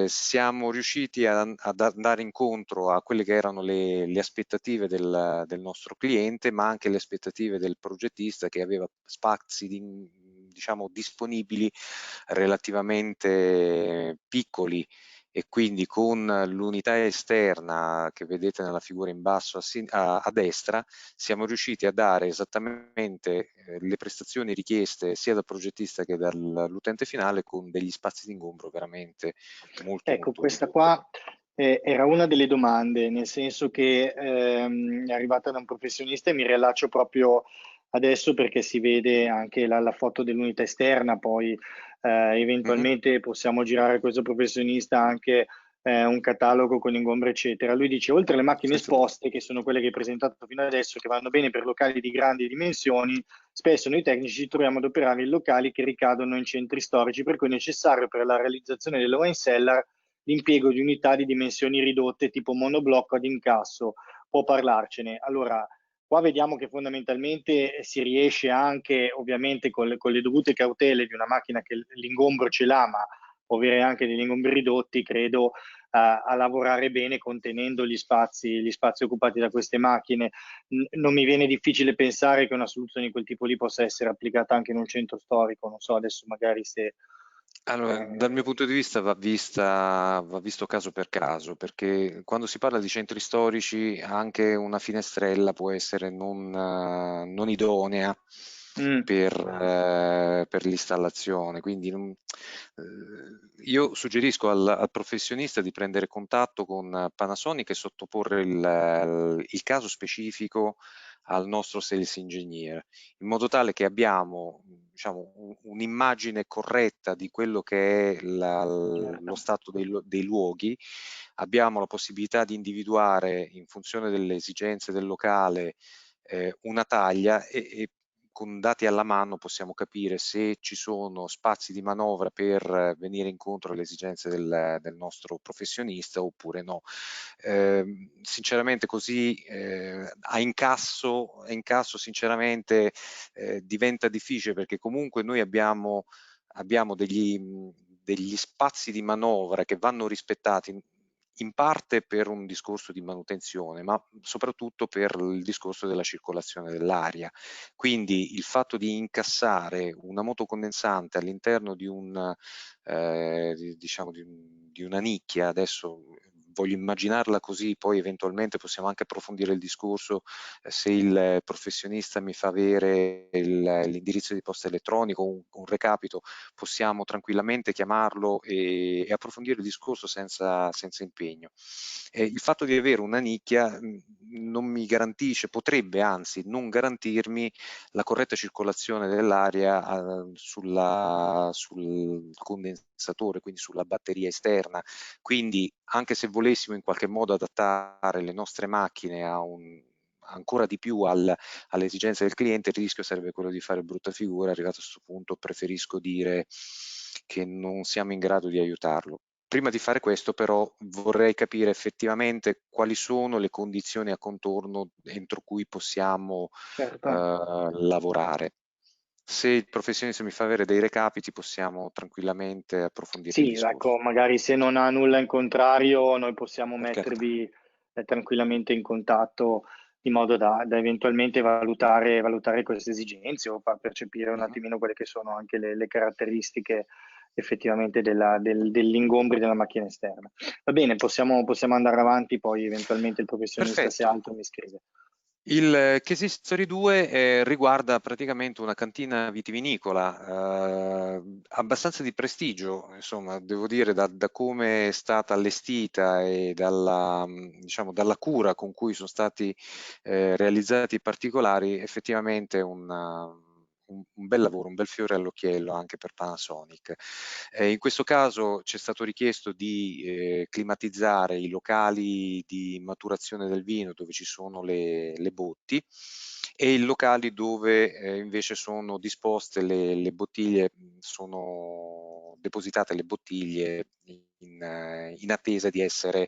Siamo riusciti ad andare incontro a quelle che erano le aspettative del nostro cliente, ma anche le aspettative del progettista, che aveva spazi diciamo, disponibili relativamente piccoli, e quindi con l'unità esterna che vedete nella figura in basso a destra siamo riusciti a dare esattamente le prestazioni richieste sia dal progettista che dall'utente finale, con degli spazi di ingombro veramente molto Ecco, molto questa ridotti. qua era una delle domande, nel senso che è arrivata da un professionista e mi riallaccio proprio adesso perché si vede anche la foto dell'unità esterna, poi Mhm. eventualmente possiamo girare a questo professionista anche un catalogo con ingombro, eccetera. Lui dice, oltre alle macchine Senza dubbio. esposte, che sono quelle che hai presentato fino adesso, che vanno bene per locali di grandi dimensioni, spesso noi tecnici ci troviamo ad operare in locali che ricadono in centri storici, per cui è necessario per la realizzazione del wine cellar l'impiego di unità di dimensioni ridotte tipo monoblocco ad incasso. Può parlarcene? Allora, qua vediamo che fondamentalmente si riesce anche, ovviamente con le dovute cautele di una macchina che l'ingombro ce l'ha, ma può avere anche degli ingombri ridotti, credo, a lavorare bene contenendo gli spazi occupati da queste macchine. Non mi viene difficile pensare che una soluzione di quel tipo lì possa essere applicata anche in un centro storico, non so adesso magari se... Allora, dal mio punto di vista va visto caso per caso, perché quando si parla di centri storici anche una finestrella può essere non idonea Mm, per l'installazione. Quindi io suggerisco al professionista di prendere contatto con Panasonic e sottoporre il caso specifico al nostro sales engineer, in modo tale che abbiamo, diciamo, un'immagine corretta di quello che è lo certo. stato dei luoghi. Abbiamo la possibilità di individuare, in funzione delle esigenze del locale, una taglia, e con dati alla mano possiamo capire se ci sono spazi di manovra per venire incontro alle esigenze del nostro professionista oppure no. Sinceramente così a incasso sinceramente diventa difficile, perché comunque noi abbiamo degli spazi di manovra che vanno rispettati, in parte per un discorso di manutenzione, ma soprattutto per il discorso della circolazione dell'aria. Quindi il fatto di incassare una motocondensante all'interno diciamo di una nicchia, adesso voglio immaginarla così, poi eventualmente possiamo anche approfondire il discorso se il professionista mi fa avere l'indirizzo di posta elettronico, un recapito, possiamo tranquillamente chiamarlo e approfondire il discorso senza impegno. Il fatto di avere una nicchia non mi garantisce, potrebbe anzi non garantirmi la corretta circolazione dell'aria sul condensatore, quindi sulla batteria esterna. Quindi anche se volessimo in qualche modo adattare le nostre macchine ancora di più alle esigenze del cliente, il rischio sarebbe quello di fare brutta figura. Arrivato a questo punto preferisco dire che non siamo in grado di aiutarlo. Prima di fare questo però vorrei capire effettivamente quali sono le condizioni a contorno entro cui possiamo Certo. lavorare. Se il professionista mi fa avere dei recapiti, possiamo tranquillamente approfondire il Sì, ecco, discorso. magari se non ha nulla in contrario, noi possiamo Certo. mettervi tranquillamente in contatto in modo da eventualmente valutare queste esigenze o far percepire un Mhm. attimino quelle che sono anche le caratteristiche effettivamente degli ingombri della macchina esterna. Va bene, possiamo andare avanti, poi eventualmente il professionista se Perfetto. altro mi scrive. Il Case History 2 riguarda praticamente una cantina vitivinicola abbastanza di prestigio, insomma, devo dire, da come è stata allestita e diciamo, dalla cura con cui sono stati realizzati i particolari, effettivamente un bel lavoro, un bel fiore all'occhiello anche per Panasonic. In questo caso ci è stato richiesto di climatizzare i locali di maturazione del vino dove ci sono le botti e i locali dove invece sono disposte le bottiglie, sono depositate le bottiglie in attesa di essere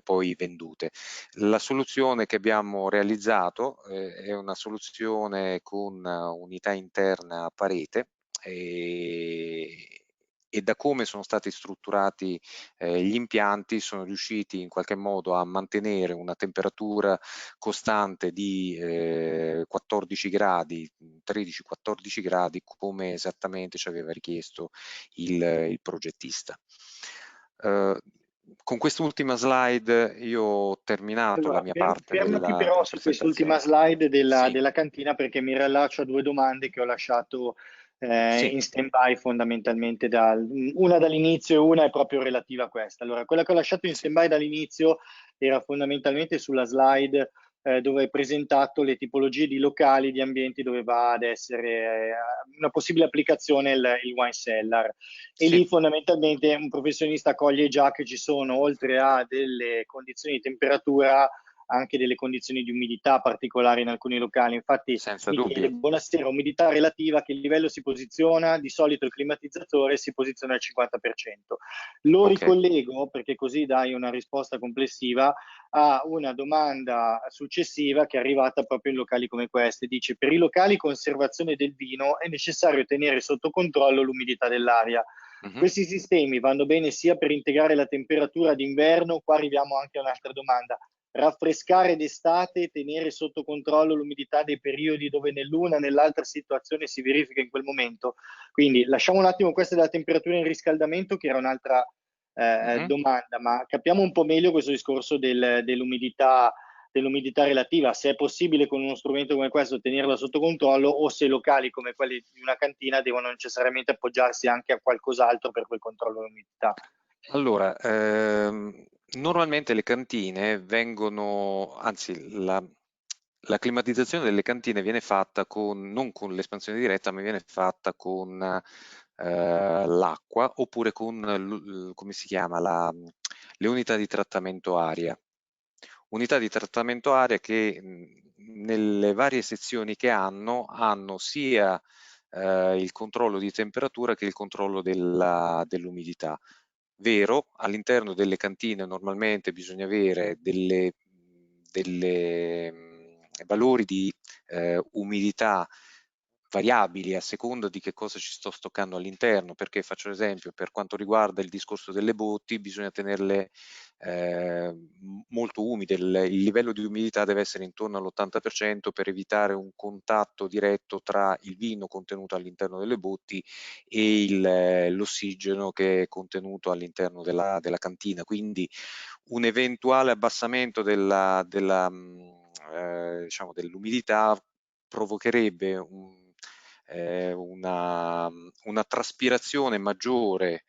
poi vendute. La soluzione che abbiamo realizzato è una soluzione con unità interna a parete e da come sono stati strutturati gli impianti sono riusciti in qualche modo a mantenere una temperatura costante di 14 gradi, 13-14 gradi, come esattamente ci aveva richiesto il progettista. Con quest'ultima slide io ho terminato la Allora, mia parte fermati della però su quest'ultima presentazione. slide Sì, della cantina perché mi riallaccio a due domande che ho lasciato sì, in stand-by fondamentalmente, una dall'inizio e una è proprio relativa a questa. Allora, quella che ho lasciato in sì, stand-by dall'inizio era fondamentalmente sulla slide dove hai presentato le tipologie di locali, di ambienti dove va ad essere una possibile applicazione il wine cellar. E sì, lì fondamentalmente un professionista coglie già che ci sono, oltre a delle condizioni di temperatura, anche delle condizioni di umidità particolari in alcuni locali. Infatti senza mi chiede, dubbio. buonasera, umidità relativa, a che livello si posiziona? Di solito il climatizzatore si posiziona al 50%. Lo Ok, ricollego, perché così dai una risposta complessiva, a una domanda successiva che è arrivata proprio in locali come questi. Dice, per i locali conservazione del vino è necessario tenere sotto controllo l'umidità dell'aria. mhm, Questi sistemi vanno bene sia per integrare la temperatura d'inverno, qua arriviamo anche a un'altra domanda, raffrescare d'estate, tenere sotto controllo l'umidità dei periodi dove nell'una e nell'altra situazione si verifica in quel momento. Quindi lasciamo un attimo questa della temperatura in riscaldamento, che era un'altra mhm. domanda, ma capiamo un po' meglio questo discorso dell'umidità relativa, se è possibile con uno strumento come questo tenerla sotto controllo o se locali come quelli di una cantina devono necessariamente appoggiarsi anche a qualcos'altro per quel controllo dell'umidità. Allora, normalmente le cantine vengono, anzi la climatizzazione delle cantine viene fatta non con l'espansione diretta, ma viene fatta con l'acqua oppure con, come si chiama, le unità di trattamento aria. Unità di trattamento aria che nelle varie sezioni che hanno sia il controllo di temperatura che il controllo dell'umidità. Vero, all'interno delle cantine normalmente bisogna avere valori di umidità variabili a seconda di che cosa ci sto stoccando all'interno, perché faccio l'esempio, per quanto riguarda il discorso delle botti, bisogna tenerle molto umide, il livello di umidità deve essere intorno all'80% per evitare un contatto diretto tra il vino contenuto all'interno delle botti e l'ossigeno che è contenuto all'interno della cantina. Quindi un eventuale abbassamento diciamo, dell'umidità provocherebbe una traspirazione maggiore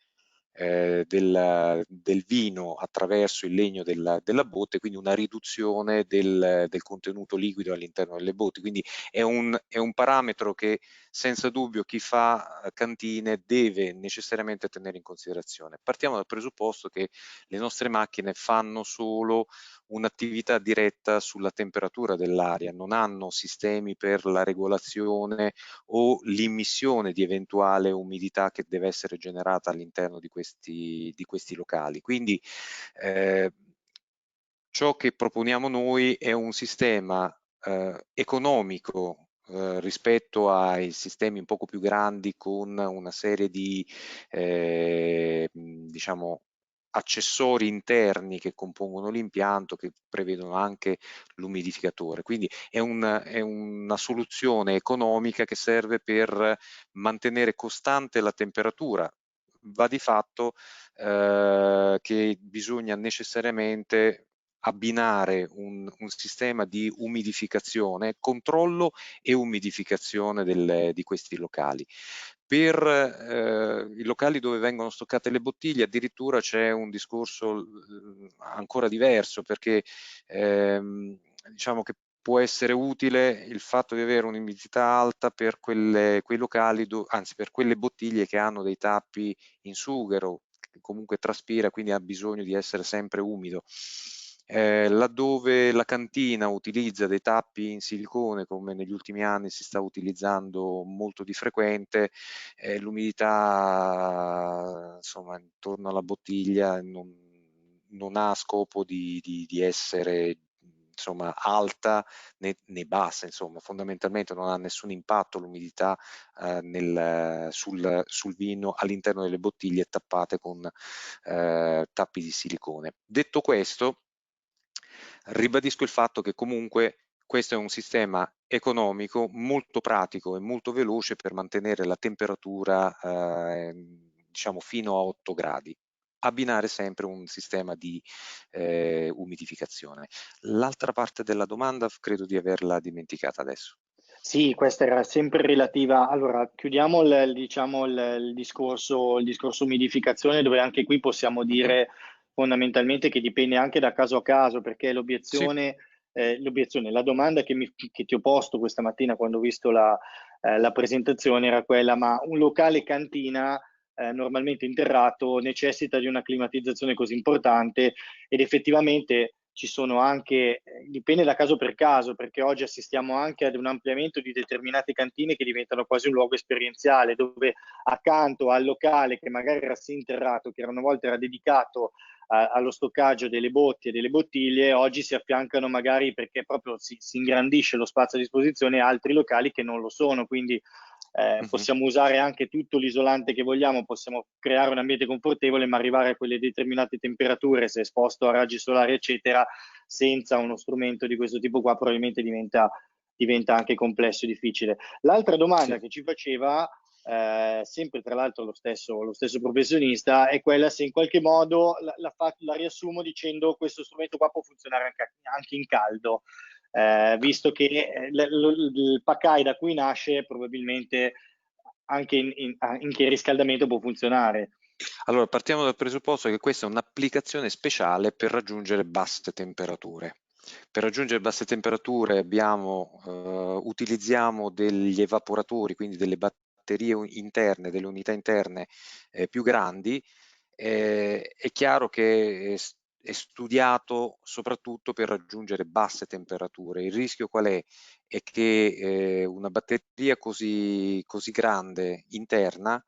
del vino attraverso il legno della botte, quindi una riduzione del contenuto liquido all'interno delle botti. Quindi è un parametro che senza dubbio chi fa cantine deve necessariamente tenere in considerazione. Partiamo dal presupposto che le nostre macchine fanno solo un'attività diretta sulla temperatura dell'aria, non hanno sistemi per la regolazione o l'immissione di eventuale umidità che deve essere generata all'interno di questi locali. Quindi ciò che proponiamo noi è un sistema economico rispetto ai sistemi un poco più grandi, con una serie di diciamo accessori interni che compongono l'impianto, che prevedono anche l'umidificatore. Quindi è una soluzione economica che serve per mantenere costante la temperatura. Va di fatto che bisogna necessariamente abbinare un sistema di umidificazione, controllo e umidificazione di questi locali. Per i locali dove vengono stoccate le bottiglie addirittura c'è un discorso ancora diverso, perché diciamo che può essere utile il fatto di avere un'umidità alta per quei locali, anzi per quelle bottiglie che hanno dei tappi in sughero, che comunque traspira, quindi ha bisogno di essere sempre umido. Laddove la cantina utilizza dei tappi in silicone, come negli ultimi anni si sta utilizzando molto di frequente, l'umidità insomma intorno alla bottiglia non ha scopo di essere insomma alta né bassa, insomma fondamentalmente non ha nessun impatto l'umidità sul vino all'interno delle bottiglie tappate con tappi di silicone. Detto questo, ribadisco il fatto che comunque questo è un sistema economico, molto pratico e molto veloce per mantenere la temperatura diciamo fino a 8 gradi. Abbinare sempre un sistema di umidificazione. L'altra parte della domanda credo di averla dimenticata adesso. Sì, questa era sempre relativa. Allora, chiudiamo diciamo, il discorso umidificazione, dove anche qui possiamo dire fondamentalmente che dipende anche da caso a caso, perché Sì. la domanda che ti ho posto questa mattina quando ho visto la presentazione era quella: ma un locale cantina normalmente interrato necessita di una climatizzazione così importante? Ed effettivamente ci sono anche, dipende da caso per caso, perché oggi assistiamo anche ad un ampliamento di determinate cantine che diventano quasi un luogo esperienziale, dove accanto al locale che magari era interrato, che una volta era dedicato allo stoccaggio delle botti e delle bottiglie, oggi si affiancano magari, perché proprio si ingrandisce lo spazio a disposizione, altri locali che non lo sono. Quindi possiamo usare anche tutto l'isolante che vogliamo, possiamo creare un ambiente confortevole, ma arrivare a quelle determinate temperature, se esposto a raggi solari eccetera, senza uno strumento di questo tipo qua, probabilmente diventa anche complesso e difficile. L'altra domanda Sì. che ci faceva, sempre tra l'altro lo stesso professionista, è quella se in qualche modo la riassumo dicendo: questo strumento qua può funzionare anche in caldo. Visto che il Pacai da cui nasce probabilmente anche in che riscaldamento può funzionare. Allora, partiamo dal presupposto che questa è un'applicazione speciale per raggiungere basse temperature. Per raggiungere basse temperature utilizziamo degli evaporatori, quindi delle batterie interne, delle unità interne più grandi. È chiaro che è studiato soprattutto per raggiungere basse temperature. Il rischio qual è? È che una batteria così grande interna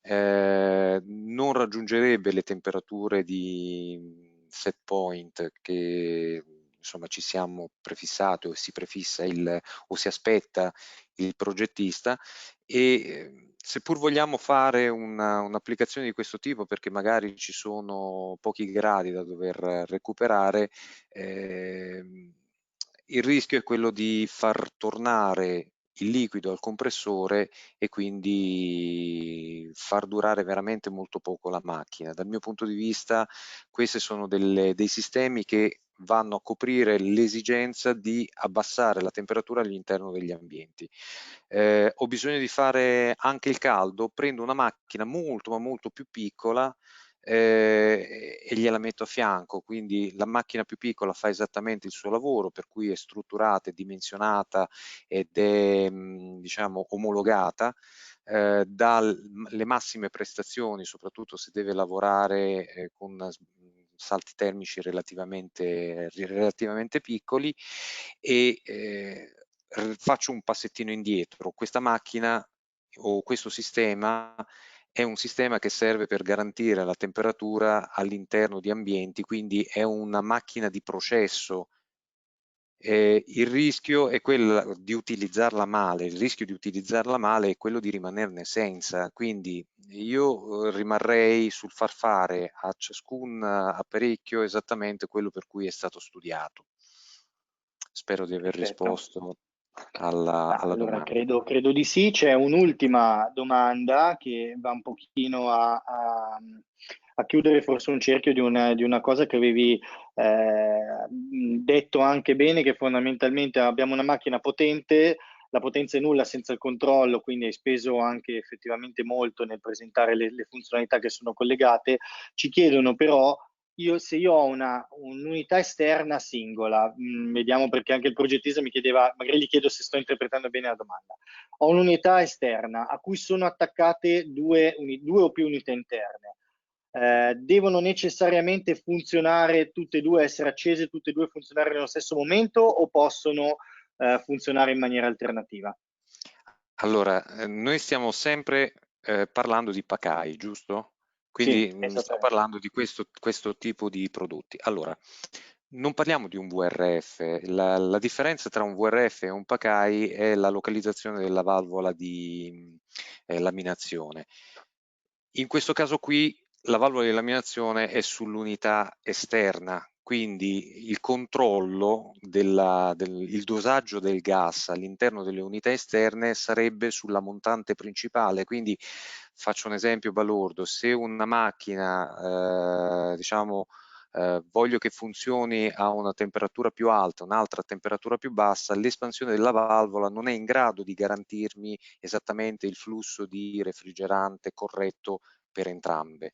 non raggiungerebbe le temperature di set point che insomma ci siamo prefissati, o si prefissa o si aspetta il progettista, e seppur vogliamo fare un'applicazione di questo tipo, perché magari ci sono pochi gradi da dover recuperare, il rischio è quello di far tornare il liquido al compressore e quindi far durare veramente molto poco la macchina. Dal mio punto di vista questi sono dei sistemi che vanno a coprire l'esigenza di abbassare la temperatura all'interno degli ambienti. Ho bisogno di fare anche il caldo, prendo una macchina molto ma molto più piccola, e gliela metto a fianco, quindi la macchina più piccola fa esattamente il suo lavoro, per cui è strutturata, è dimensionata ed è diciamo omologata, dà le massime prestazioni, soprattutto se deve lavorare con salti termici relativamente piccoli, e faccio un passettino indietro. Questa macchina o questo sistema è un sistema che serve per garantire la temperatura all'interno di ambienti, quindi è una macchina di processo. Il rischio è quello di utilizzarla male, il rischio di utilizzarla male è quello di rimanerne senza, quindi io rimarrei sul far fare a ciascun apparecchio esattamente quello per cui è stato studiato. Spero di aver Perfetto. risposto alla Allora, domanda. credo di sì. C'è un'ultima domanda che va un pochino a chiudere forse un cerchio di una cosa che avevi detto anche bene, che fondamentalmente abbiamo una macchina potente, la potenza è nulla senza il controllo, quindi hai speso anche effettivamente molto nel presentare le funzionalità che sono collegate. Ci chiedono però se io ho un'unità esterna singola, vediamo perché anche il progettista mi chiedeva, magari gli chiedo se sto interpretando bene la domanda. Ho un'unità esterna a cui sono attaccate due o più unità interne. Devono necessariamente funzionare tutte e due, essere accese tutte e due, funzionare nello stesso momento o possono funzionare in maniera alternativa? Allora, noi stiamo sempre parlando di Pacai, giusto? Sì, Quindi stiamo esattamente. parlando di questo tipo di prodotti. Allora, non parliamo di un VRF, la differenza tra un VRF e un Pacai è la localizzazione della valvola di laminazione. In questo caso qui la valvola di laminazione è sull'unità esterna, quindi il controllo il dosaggio del gas all'interno delle unità esterne sarebbe sulla montante principale. Quindi faccio un esempio balordo: se una macchina diciamo voglio che funzioni a una temperatura più alta, un'altra temperatura più bassa, l'espansione della valvola non è in grado di garantirmi esattamente il flusso di refrigerante corretto per entrambe.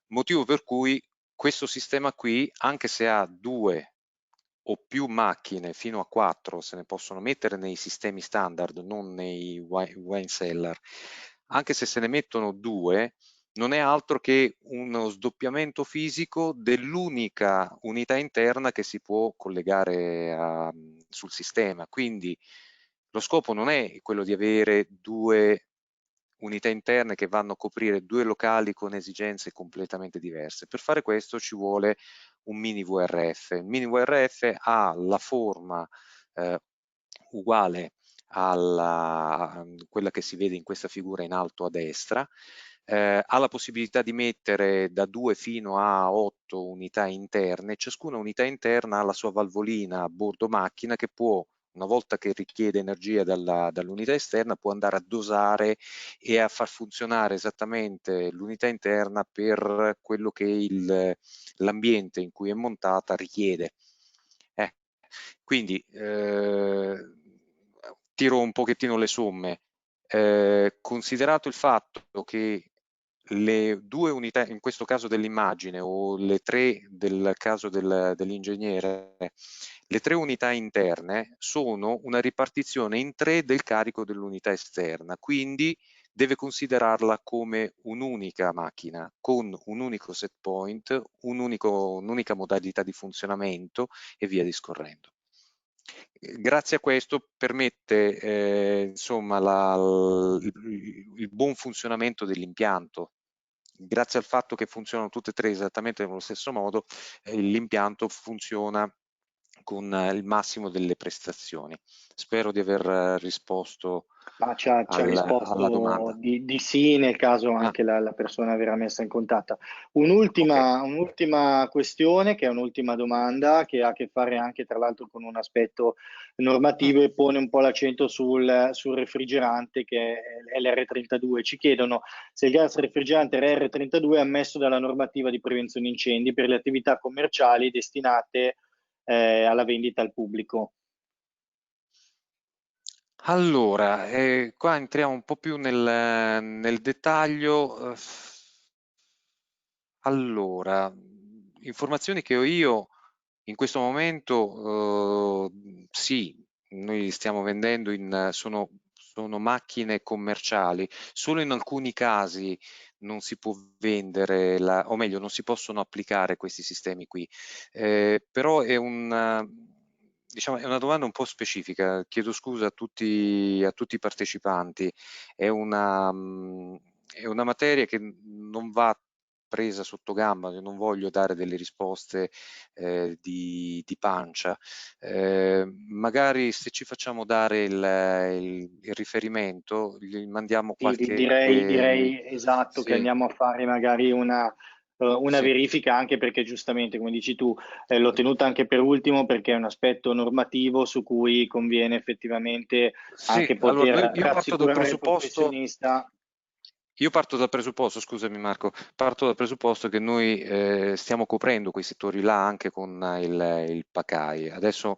Motivo per cui questo sistema qui, anche se ha 2 o più macchine, fino a 4 se ne possono mettere nei sistemi standard, non nei wine cellar, anche se ne mettono 2, non è altro che uno sdoppiamento fisico dell'unica unità interna che si può collegare sul sistema. Quindi lo scopo non è quello di avere 2 unità interne che vanno a coprire 2 locali con esigenze completamente diverse. Per fare questo ci vuole un mini VRF. Il mini VRF ha la forma uguale a quella che si vede in questa figura in alto a destra, ha la possibilità di mettere da 2 fino a 8 unità interne. Ciascuna unità interna ha la sua valvolina a bordo macchina che può, una volta che richiede energia dall'unità esterna, può andare a dosare e a far funzionare esattamente l'unità interna per quello che l'ambiente in cui è montata richiede. Quindi tiro un pochettino le somme. Considerato il fatto che le 2 unità, in questo caso dell'immagine, o le 3 del caso dell'ingegnere, le 3 unità interne sono una ripartizione in 3 del carico dell'unità esterna, quindi deve considerarla come un'unica macchina, con un unico set point, un'unica modalità di funzionamento e via discorrendo. Grazie a questo permette insomma il buon funzionamento dell'impianto. Grazie al fatto che funzionano tutte e 3 esattamente nello stesso modo, l'impianto funziona con il massimo delle prestazioni. Spero di aver risposto Ma ci ha alla risposto domanda. di sì, nel caso Ah, anche la persona verrà messa in contatto. ok. Un'ultima questione, che è un'ultima domanda, che ha a che fare anche tra l'altro con un aspetto Mm. normativo e pone un po' l'accento sul refrigerante che è l'R32. Ci chiedono se il gas refrigerante R32 è ammesso dalla normativa di prevenzione incendi per le attività commerciali destinate alla vendita al pubblico. Allora, qua entriamo un po' più nel dettaglio. Allora, informazioni che ho io in questo momento, sì, noi stiamo vendendo sono macchine commerciali, solo in alcuni casi non si può vendere, o meglio, non si possono applicare questi sistemi qui. Però diciamo, è una domanda un po' specifica, chiedo scusa a tutti i partecipanti, è una materia che non va presa sotto gamba, io non voglio dare delle risposte di pancia. Magari se ci facciamo dare il riferimento, gli mandiamo Sì, qualche... direi esatto che sì, andiamo a fare magari una sì. verifica, anche perché giustamente, come dici tu, l'ho tenuta anche per ultimo perché è un aspetto normativo su cui conviene effettivamente Sì, anche allora poter io parto dal rassicurare il presupposto. professionista. Io parto dal presupposto, scusami Marco, parto dal presupposto che noi stiamo coprendo quei settori là anche con il PACAI. Adesso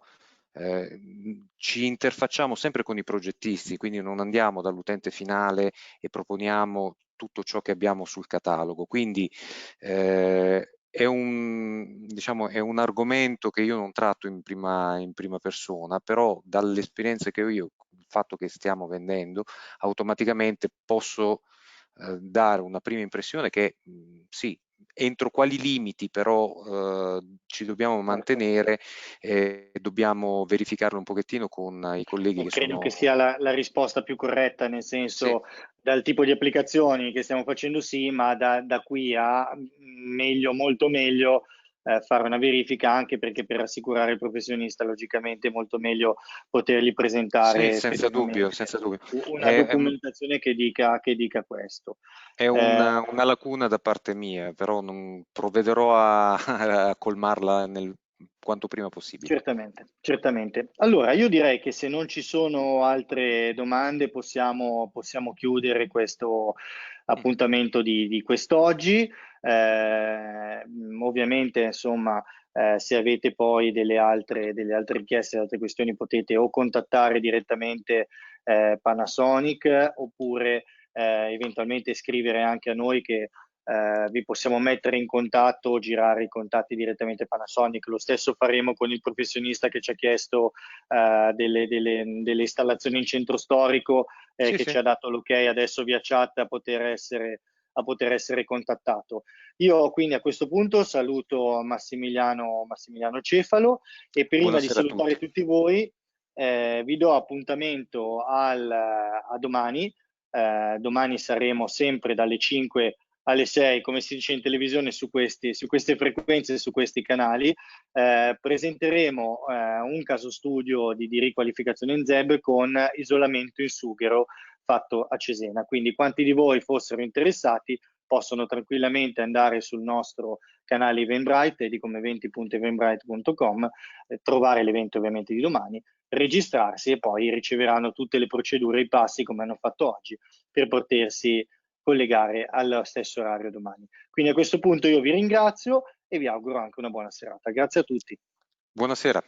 ci interfacciamo sempre con i progettisti, quindi non andiamo dall'utente finale e proponiamo tutto ciò che abbiamo sul catalogo. Quindi diciamo, è un argomento che io non tratto in prima persona, però dall'esperienza che ho io, il fatto che stiamo vendendo, automaticamente posso dare una prima impressione che sì, entro quali limiti però ci dobbiamo Certo. mantenere e dobbiamo verificarlo un pochettino con i colleghi E che credo che sono... sia la risposta più corretta, nel Sì, senso dal tipo di applicazioni che stiamo facendo sì, ma da qui a meglio, molto meglio, fare una verifica, anche perché per assicurare il professionista logicamente è molto meglio potergli sì, presentare senza dubbio, effettivamente senza dubbio. una È, è- documentazione che dica questo. è Eh, una lacuna da parte mia, però provvederò a, a colmarla quanto prima possibile. Certamente, certamente. Allora, io direi che se non ci sono altre domande possiamo chiudere questo Mm. appuntamento di quest'oggi. Ovviamente, insomma, se avete poi delle altre richieste, altre questioni, potete o contattare direttamente Panasonic oppure eventualmente scrivere anche a noi che vi possiamo mettere in contatto o girare i contatti direttamente a Panasonic. Lo stesso faremo con il professionista che ci ha chiesto delle installazioni in centro storico, Sì, che sì, ci ha dato l'ok adesso via chat a poter essere contattato. Io quindi a questo punto saluto Massimiliano Cefalo e prima di buonasera a tutti. salutare tutti voi vi do appuntamento a domani. Domani saremo sempre dalle 5 alle 6, come si dice in televisione, su queste frequenze, su questi canali. Presenteremo un caso studio di riqualificazione in ZEB con isolamento in sughero fatto a Cesena. Quindi quanti di voi fossero interessati possono tranquillamente andare sul nostro canale Eventbrite di come eventi.eventbrite.com, trovare l'evento ovviamente di domani, registrarsi e poi riceveranno tutte le procedure e i passi come hanno fatto oggi per potersi collegare allo stesso orario domani. Quindi a questo punto io vi ringrazio e vi auguro anche una buona serata. Grazie a tutti. Buonasera.